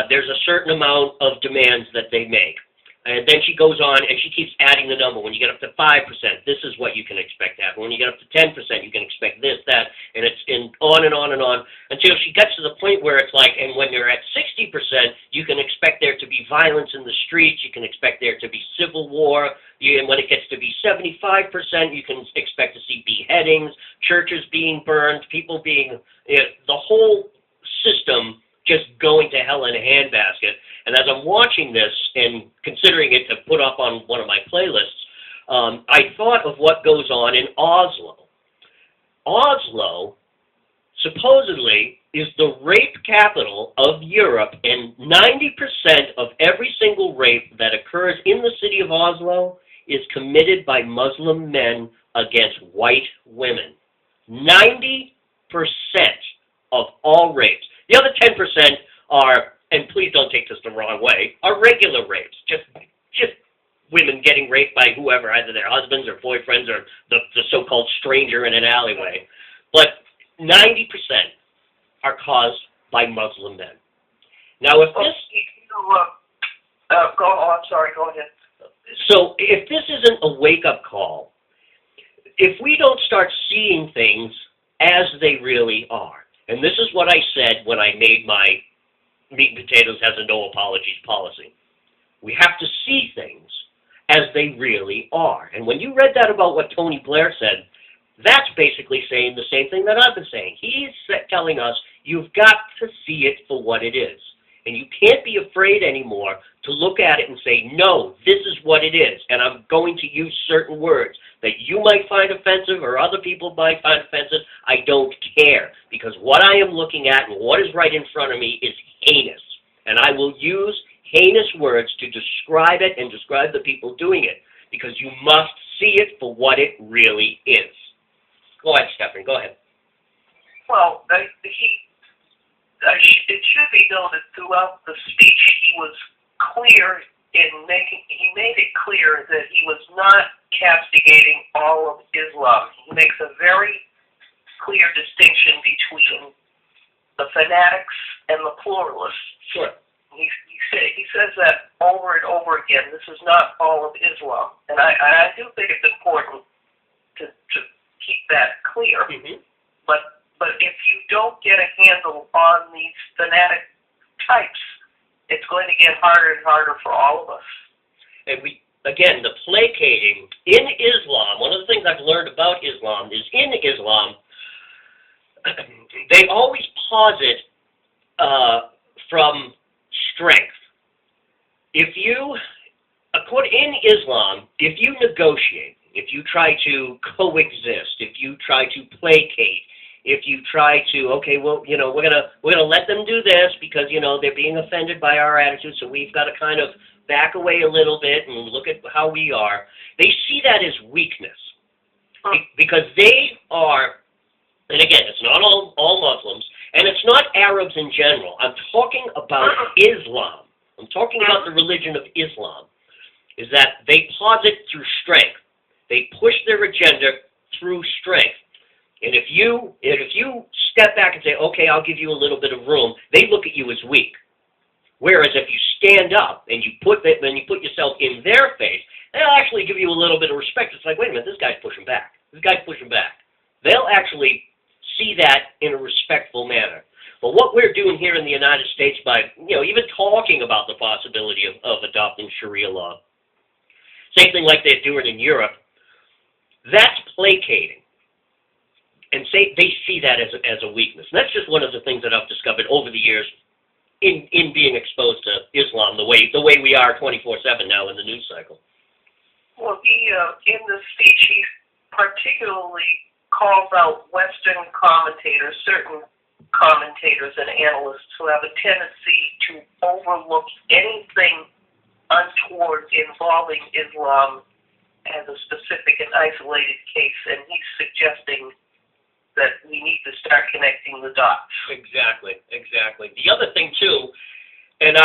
Speaker 2: there's a certain amount of demands that they make. And then she goes on and she keeps adding the number. When you get up to 5%, this is what you can expect to happen. When you get up to 10%, you can expect this, that, and it's on and on and on until she gets to the point where it's like, and when you're at 60%, you can expect there to be violence in the streets. You can expect there to be civil war. And when it gets to be 75%, you can expect to see beheadings, churches being burned, people being, the whole system just going to hell in a handbasket. And as I'm watching this and considering it to put up on one of my playlists, I thought of what goes on in Oslo. Oslo supposedly is the rape capital of Europe, and 90% of every single rape that occurs in the city of Oslo is committed by Muslim men against white women. 90% of all rapes. The other 10% are, and please don't take this the wrong way, are regular rapes. Just women getting raped by whoever, either their husbands or boyfriends or the so-called stranger in an alleyway. But 90% are caused by Muslim men. Now, if this...
Speaker 1: I'm sorry, go ahead.
Speaker 2: So, if this isn't a wake-up call, if we don't start seeing things as they really are, and this is what I said when I made my meat and potatoes has a no apologies policy. We have to see things as they really are. And when you read that about what Tony Blair said, that's basically saying the same thing that I've been saying. He's telling us you've got to see it for what it is. And you can't be afraid anymore to look at it and say, no, this is what it is. And I'm going to use certain words that you might find offensive or other people might find offensive. I don't care. Because what I am looking at and what is right in front of me is heinous. And I will use heinous words to describe it and describe the people doing it. Because you must see it for what it really is. Go ahead, Stephanie. Go ahead.
Speaker 1: Well, it should be noted throughout the speech he was clear he made it clear that he was not castigating all of Islam. He makes a very clear distinction between the fanatics and the pluralists.
Speaker 2: Sure.
Speaker 1: He says that over and over again. This is not all of Islam, and I do think it's important to keep that clear.
Speaker 2: Mm-hmm.
Speaker 1: But if you don't get a handle on these fanatic types, it's going to get harder and harder for all of us.
Speaker 2: And again, the placating in Islam, one of the things I've learned about Islam is in Islam, they always posit from strength. In Islam, if you negotiate, if you try to coexist, if you try to placate, if you try to, okay, well, we're gonna let them do this because they're being offended by our attitude, so we've got to kind of back away a little bit and look at how we are. They see that as weakness because they are, and again, it's not all Muslims, and it's not Arabs in general. I'm talking about Islam. I'm talking about the religion of Islam. Is that they posit through strength. They push their agenda through strength. And if you step back and say, okay, I'll give you a little bit of room, they look at you as weak. Whereas if you stand up and you put yourself in their face, they'll actually give you a little bit of respect. It's like, wait a minute, this guy's pushing back. This guy's pushing back. They'll actually see that in a respectful manner. But what we're doing here in the United States by, even talking about the possibility of adopting Sharia law, same thing like they're doing in Europe, That's placating. And they see that as a weakness. And that's just one of the things that I've discovered over the years in being exposed to Islam the way we are 24/7 now in the news cycle.
Speaker 1: Well, he in the speech he particularly calls out Western commentators, certain commentators and analysts who have a tendency to overlook anything untoward involving Islam as a specific and isolated case, and he's suggesting that we need to start connecting the dots.
Speaker 2: Exactly. The other thing too, and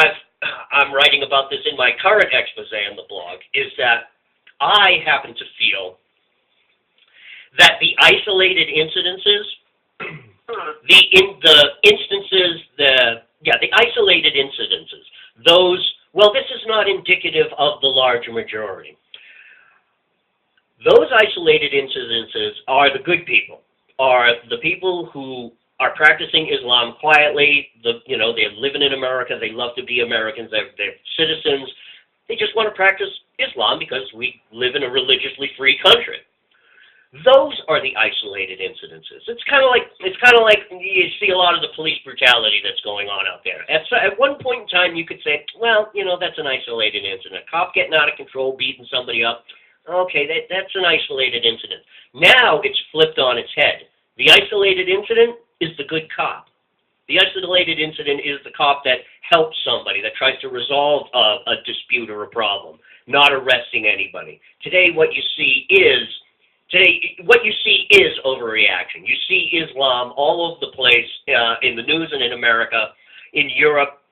Speaker 2: I'm writing about this in my current expose on the blog, is that I happen to feel that the isolated incidences, the isolated incidences, this is not indicative of the larger majority. Those isolated incidences are the good people, are the people who are practicing Islam quietly. They're living in America. They love to be Americans. They're citizens. They just want to practice Islam because we live in a religiously free country. Those are the isolated incidences. It's kind of like you see a lot of the police brutality that's going on out there. At one point in time, you could say, well, that's an isolated incident. A cop getting out of control, beating somebody up. Okay, that's an isolated incident. Now it's flipped on its head. The isolated incident is the good cop. The isolated incident is the cop that helps somebody, that tries to resolve a dispute or a problem, not arresting anybody. Today, what you see is overreaction. You see Islam all over the place in the news and in America, in Europe,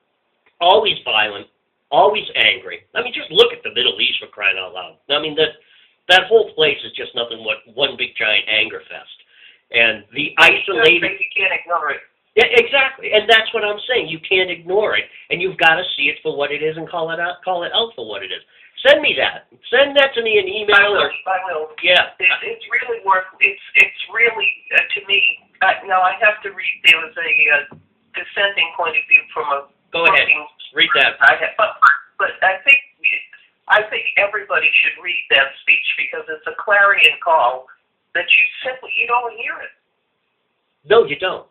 Speaker 2: always violent, always angry. I mean, just look at the Middle East, for crying out loud. I mean, that whole place is just nothing but one big giant anger fest. And the isolated...
Speaker 1: You can't ignore it.
Speaker 2: Yeah, exactly. And that's what I'm saying. You can't ignore it, and you've got to see it for what it is and call it out for what it is. Send me that. Send that to me in email.
Speaker 1: I will.
Speaker 2: Yeah.
Speaker 1: It's really it's really, to me, now I have to read, there was a dissenting point of view from a...
Speaker 2: Go ahead. Read that.
Speaker 1: But I think everybody should read that speech because it's a clarion call that you don't hear it.
Speaker 2: No, you don't.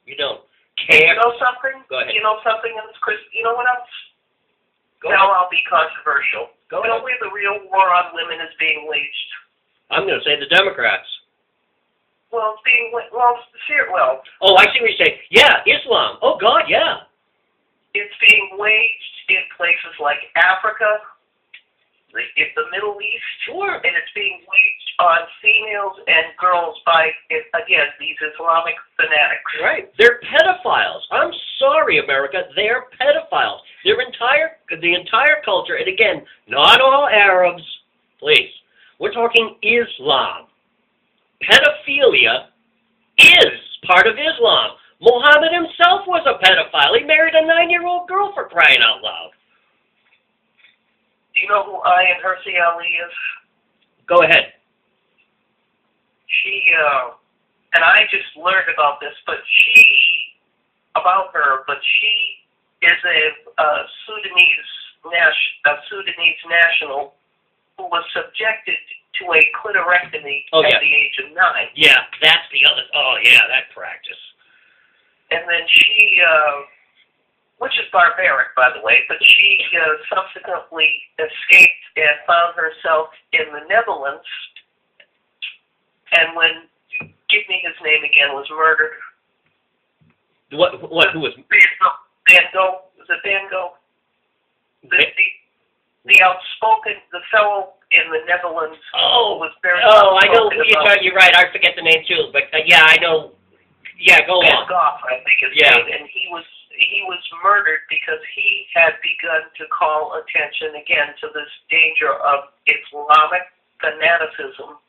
Speaker 2: You don't.
Speaker 1: You know something?
Speaker 2: Go ahead.
Speaker 1: You know something else, Chris? You know what else?
Speaker 2: Go ahead.
Speaker 1: I'll be controversial.
Speaker 2: Go
Speaker 1: you know
Speaker 2: ahead.
Speaker 1: where the real war on women is being waged?
Speaker 2: I'm going to say the Democrats.
Speaker 1: Well, it's being well.
Speaker 2: Oh, I see what you're saying. Yeah, Islam. Oh, God, yeah.
Speaker 1: It's being waged in places like Africa, in the Middle East,
Speaker 2: Sure.
Speaker 1: and it's being waged on females and girls by, again, these Islamic fanatics.
Speaker 2: Right. They're pedophiles. I'm sorry, America. They're pedophiles. The entire culture, and again, not all Arabs, please. We're talking Islam. Pedophilia is part of Islam. Muhammad himself was a pedophile. He married a 9-year-old girl, for crying out loud.
Speaker 1: Do you know who Ayan Hirsi Ali is?
Speaker 2: Go ahead.
Speaker 1: She, and I just learned about this, but she is a Sudanese national who was subjected to a clitorectomy at the age of 9.
Speaker 2: Yeah, that's the other, that practice.
Speaker 1: And then she, which is barbaric, by the way, but she subsequently escaped and found herself in the Netherlands, and give me his name again, was murdered.
Speaker 2: What, who was?
Speaker 1: Van Gogh. Was it Van Gogh? The outspoken, the fellow in the Netherlands was very
Speaker 2: I know who you're talking. You're right. I forget the name too, but yeah, I know. Yeah, go
Speaker 1: Van
Speaker 2: on.
Speaker 1: Gogh, I think his name, and he was murdered because he had begun to call attention again to this danger of Islamic fanaticism,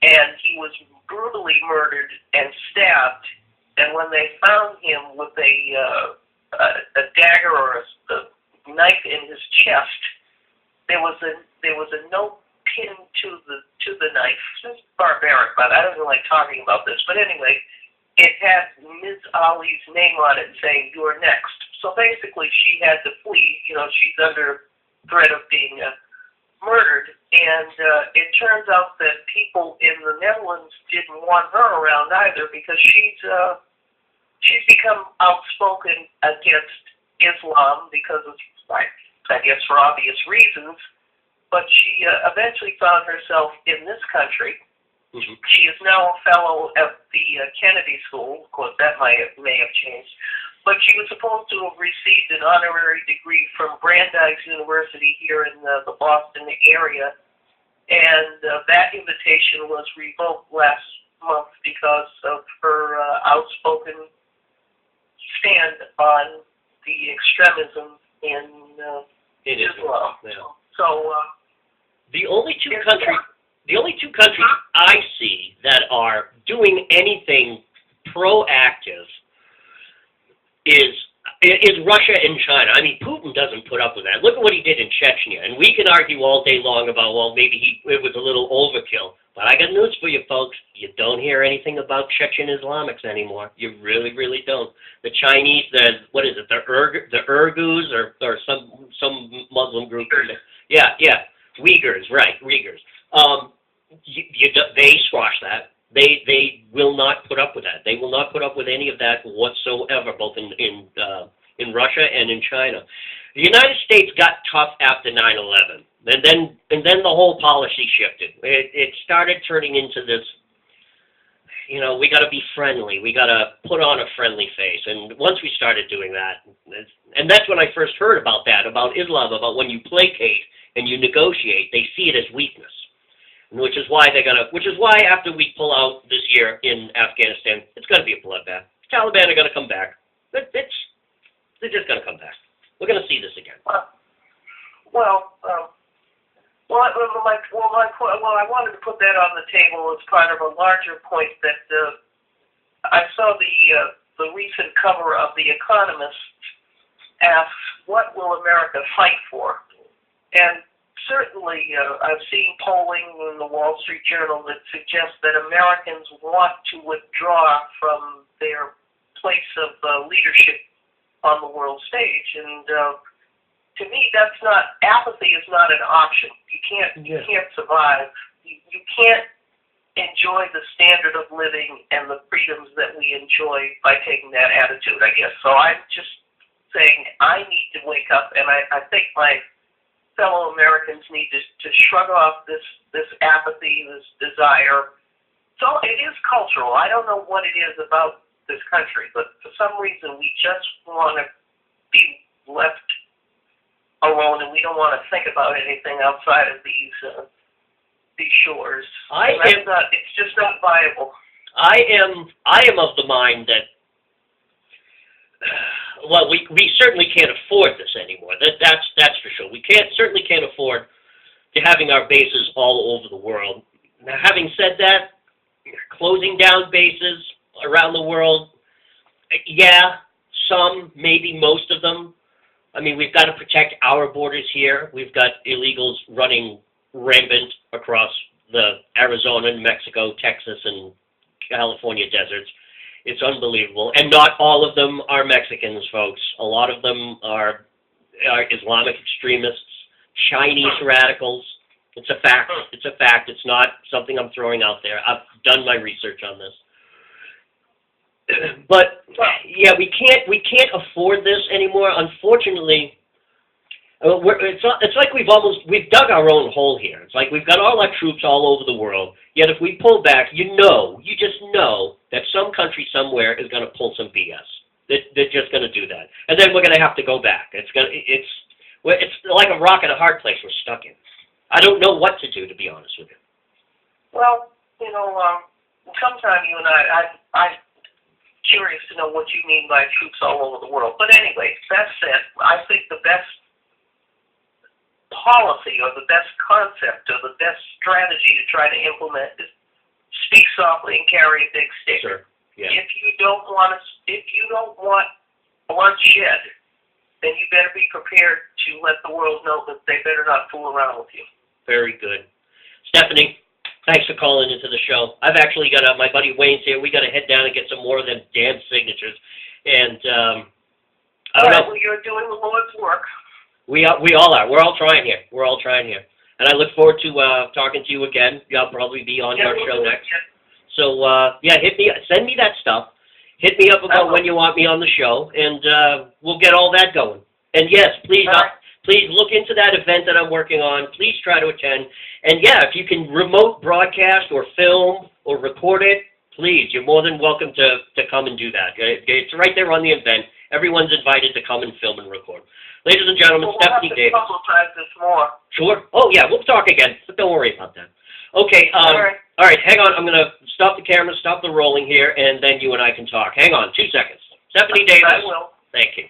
Speaker 1: and he was brutally murdered and stabbed. And when they found him with a dagger or a knife in his chest, there was a note pinned to the knife. It's barbaric, but I don't really like talking about this. But anyway, it had Ms. Ali's name on it saying, "You're next." So basically, she had to flee. She's under threat of being murdered, and it turns out that people in the Netherlands didn't want her around either because she's become outspoken against Islam because of, I guess, for obvious reasons. But she eventually found herself in this country.
Speaker 2: Mm-hmm.
Speaker 1: She is now a fellow at the Kennedy School. Of course, that may have changed. But she was supposed to have received an honorary degree from Brandeis University here in the Boston area. And that invitation was revoked last month because of her outspoken stand on the extremism in Islam.
Speaker 2: Yeah.
Speaker 1: So
Speaker 2: the only two countries I see that are doing anything proactive is Russia and China. I mean, Putin doesn't put up with that. Look at what he did in Chechnya, and we can argue all day long about, well, maybe it was a little overkill. But I got news for you, folks. You don't hear anything about Chechen Islamics anymore. You really, really don't. The Chinese, the Uyghurs or some Muslim group. Yeah, Uyghurs, right, Uyghurs. They squash that. They will not put up with that. They will not put up with any of that whatsoever, both in Russia and in China. The United States got tough after 9/11, and then the whole policy shifted. It started turning into this. You know, we got to be friendly. We got to put on a friendly face. And once we started doing that, and that's when I first heard about Islam, about when you placate and you negotiate, they see it as weakness. Which is why after we pull out this year in Afghanistan, it's going to be a bloodbath. The Taliban are going to come back. They're just going to come back. We're going to see this again.
Speaker 1: I wanted to put that on the table as part of a larger point that I saw the recent cover of The Economist asks, "What will America fight for?" And certainly, I've seen polling in the Wall Street Journal that suggests that Americans want to withdraw from their place of leadership on the world stage. And to me, apathy is not an option. You can't survive. You can't enjoy the standard of living and the freedoms that we enjoy by taking that attitude, I guess. So I'm just saying I need to wake up, and I think my fellow Americans need to shrug off this apathy, this desire. So it is cultural. I don't know what it is about this country, but for some reason we just want to be left alone, and we don't want to think about anything outside of these shores. It's just not viable.
Speaker 2: I am of the mind that. Well, we certainly can't afford this anymore. That's for sure. We certainly can't afford to having our bases all over the world. Now, having said that, closing down bases around the world, yeah, some, maybe most of them. I mean, we've got to protect our borders here. We've got illegals running rampant across the Arizona, New Mexico, Texas, and California deserts. It's unbelievable. And not all of them are Mexicans, folks. A lot of them are Islamic extremists, Chinese radicals. It's a fact. It's a fact. It's not something I'm throwing out there. I've done my research on this. But, yeah, we can't afford this anymore. Unfortunately, it's like we've dug our own hole here. It's like we've got all our troops all over the world, yet if we pull back, you just know that some country somewhere is going to pull some BS. They're just going to do that. And then we're going to have to go back. It's like a rock in a hard place we're stuck in. I don't know what to do, to be honest with you.
Speaker 1: Well, sometime you and I'm curious to know what you mean by troops all over the world. But anyway, that said, I think the best policy or the best concept or the best strategy to try to implement is speak softly and carry a big stick.
Speaker 2: Sure. Yeah.
Speaker 1: If you don't want bloodshed, then you better be prepared to let the world know that they better not fool around with you.
Speaker 2: Very good. Stephanie, thanks for calling into the show. I've actually got my buddy Wayne's here. We got to head down and get some more of them damn signatures. And I don't know.
Speaker 1: Well, you're doing the Lord's work.
Speaker 2: We all are. We're all trying here. And I look forward to talking to you again. I'll probably be on your show next. So, yeah, send me that stuff. Hit me up about when you want me on the show, and we'll get all that going. And yes, please, please look into that event that I'm working on. Please try to attend. And yeah, if you can remote broadcast or film or record it, please, you're more than welcome to come and do that. It's right there on the event. Everyone's invited to come and film and record. Ladies and gentlemen, Stephanie Davis.
Speaker 1: We'll have to publicize this more.
Speaker 2: Sure. Oh, yeah, we'll talk again, but don't worry about that. Okay, all right, hang on. I'm going to stop the camera, stop the rolling here, and then you and I can talk. Hang on, 2 seconds. Stephanie Davis.
Speaker 1: I will.
Speaker 2: Thank you.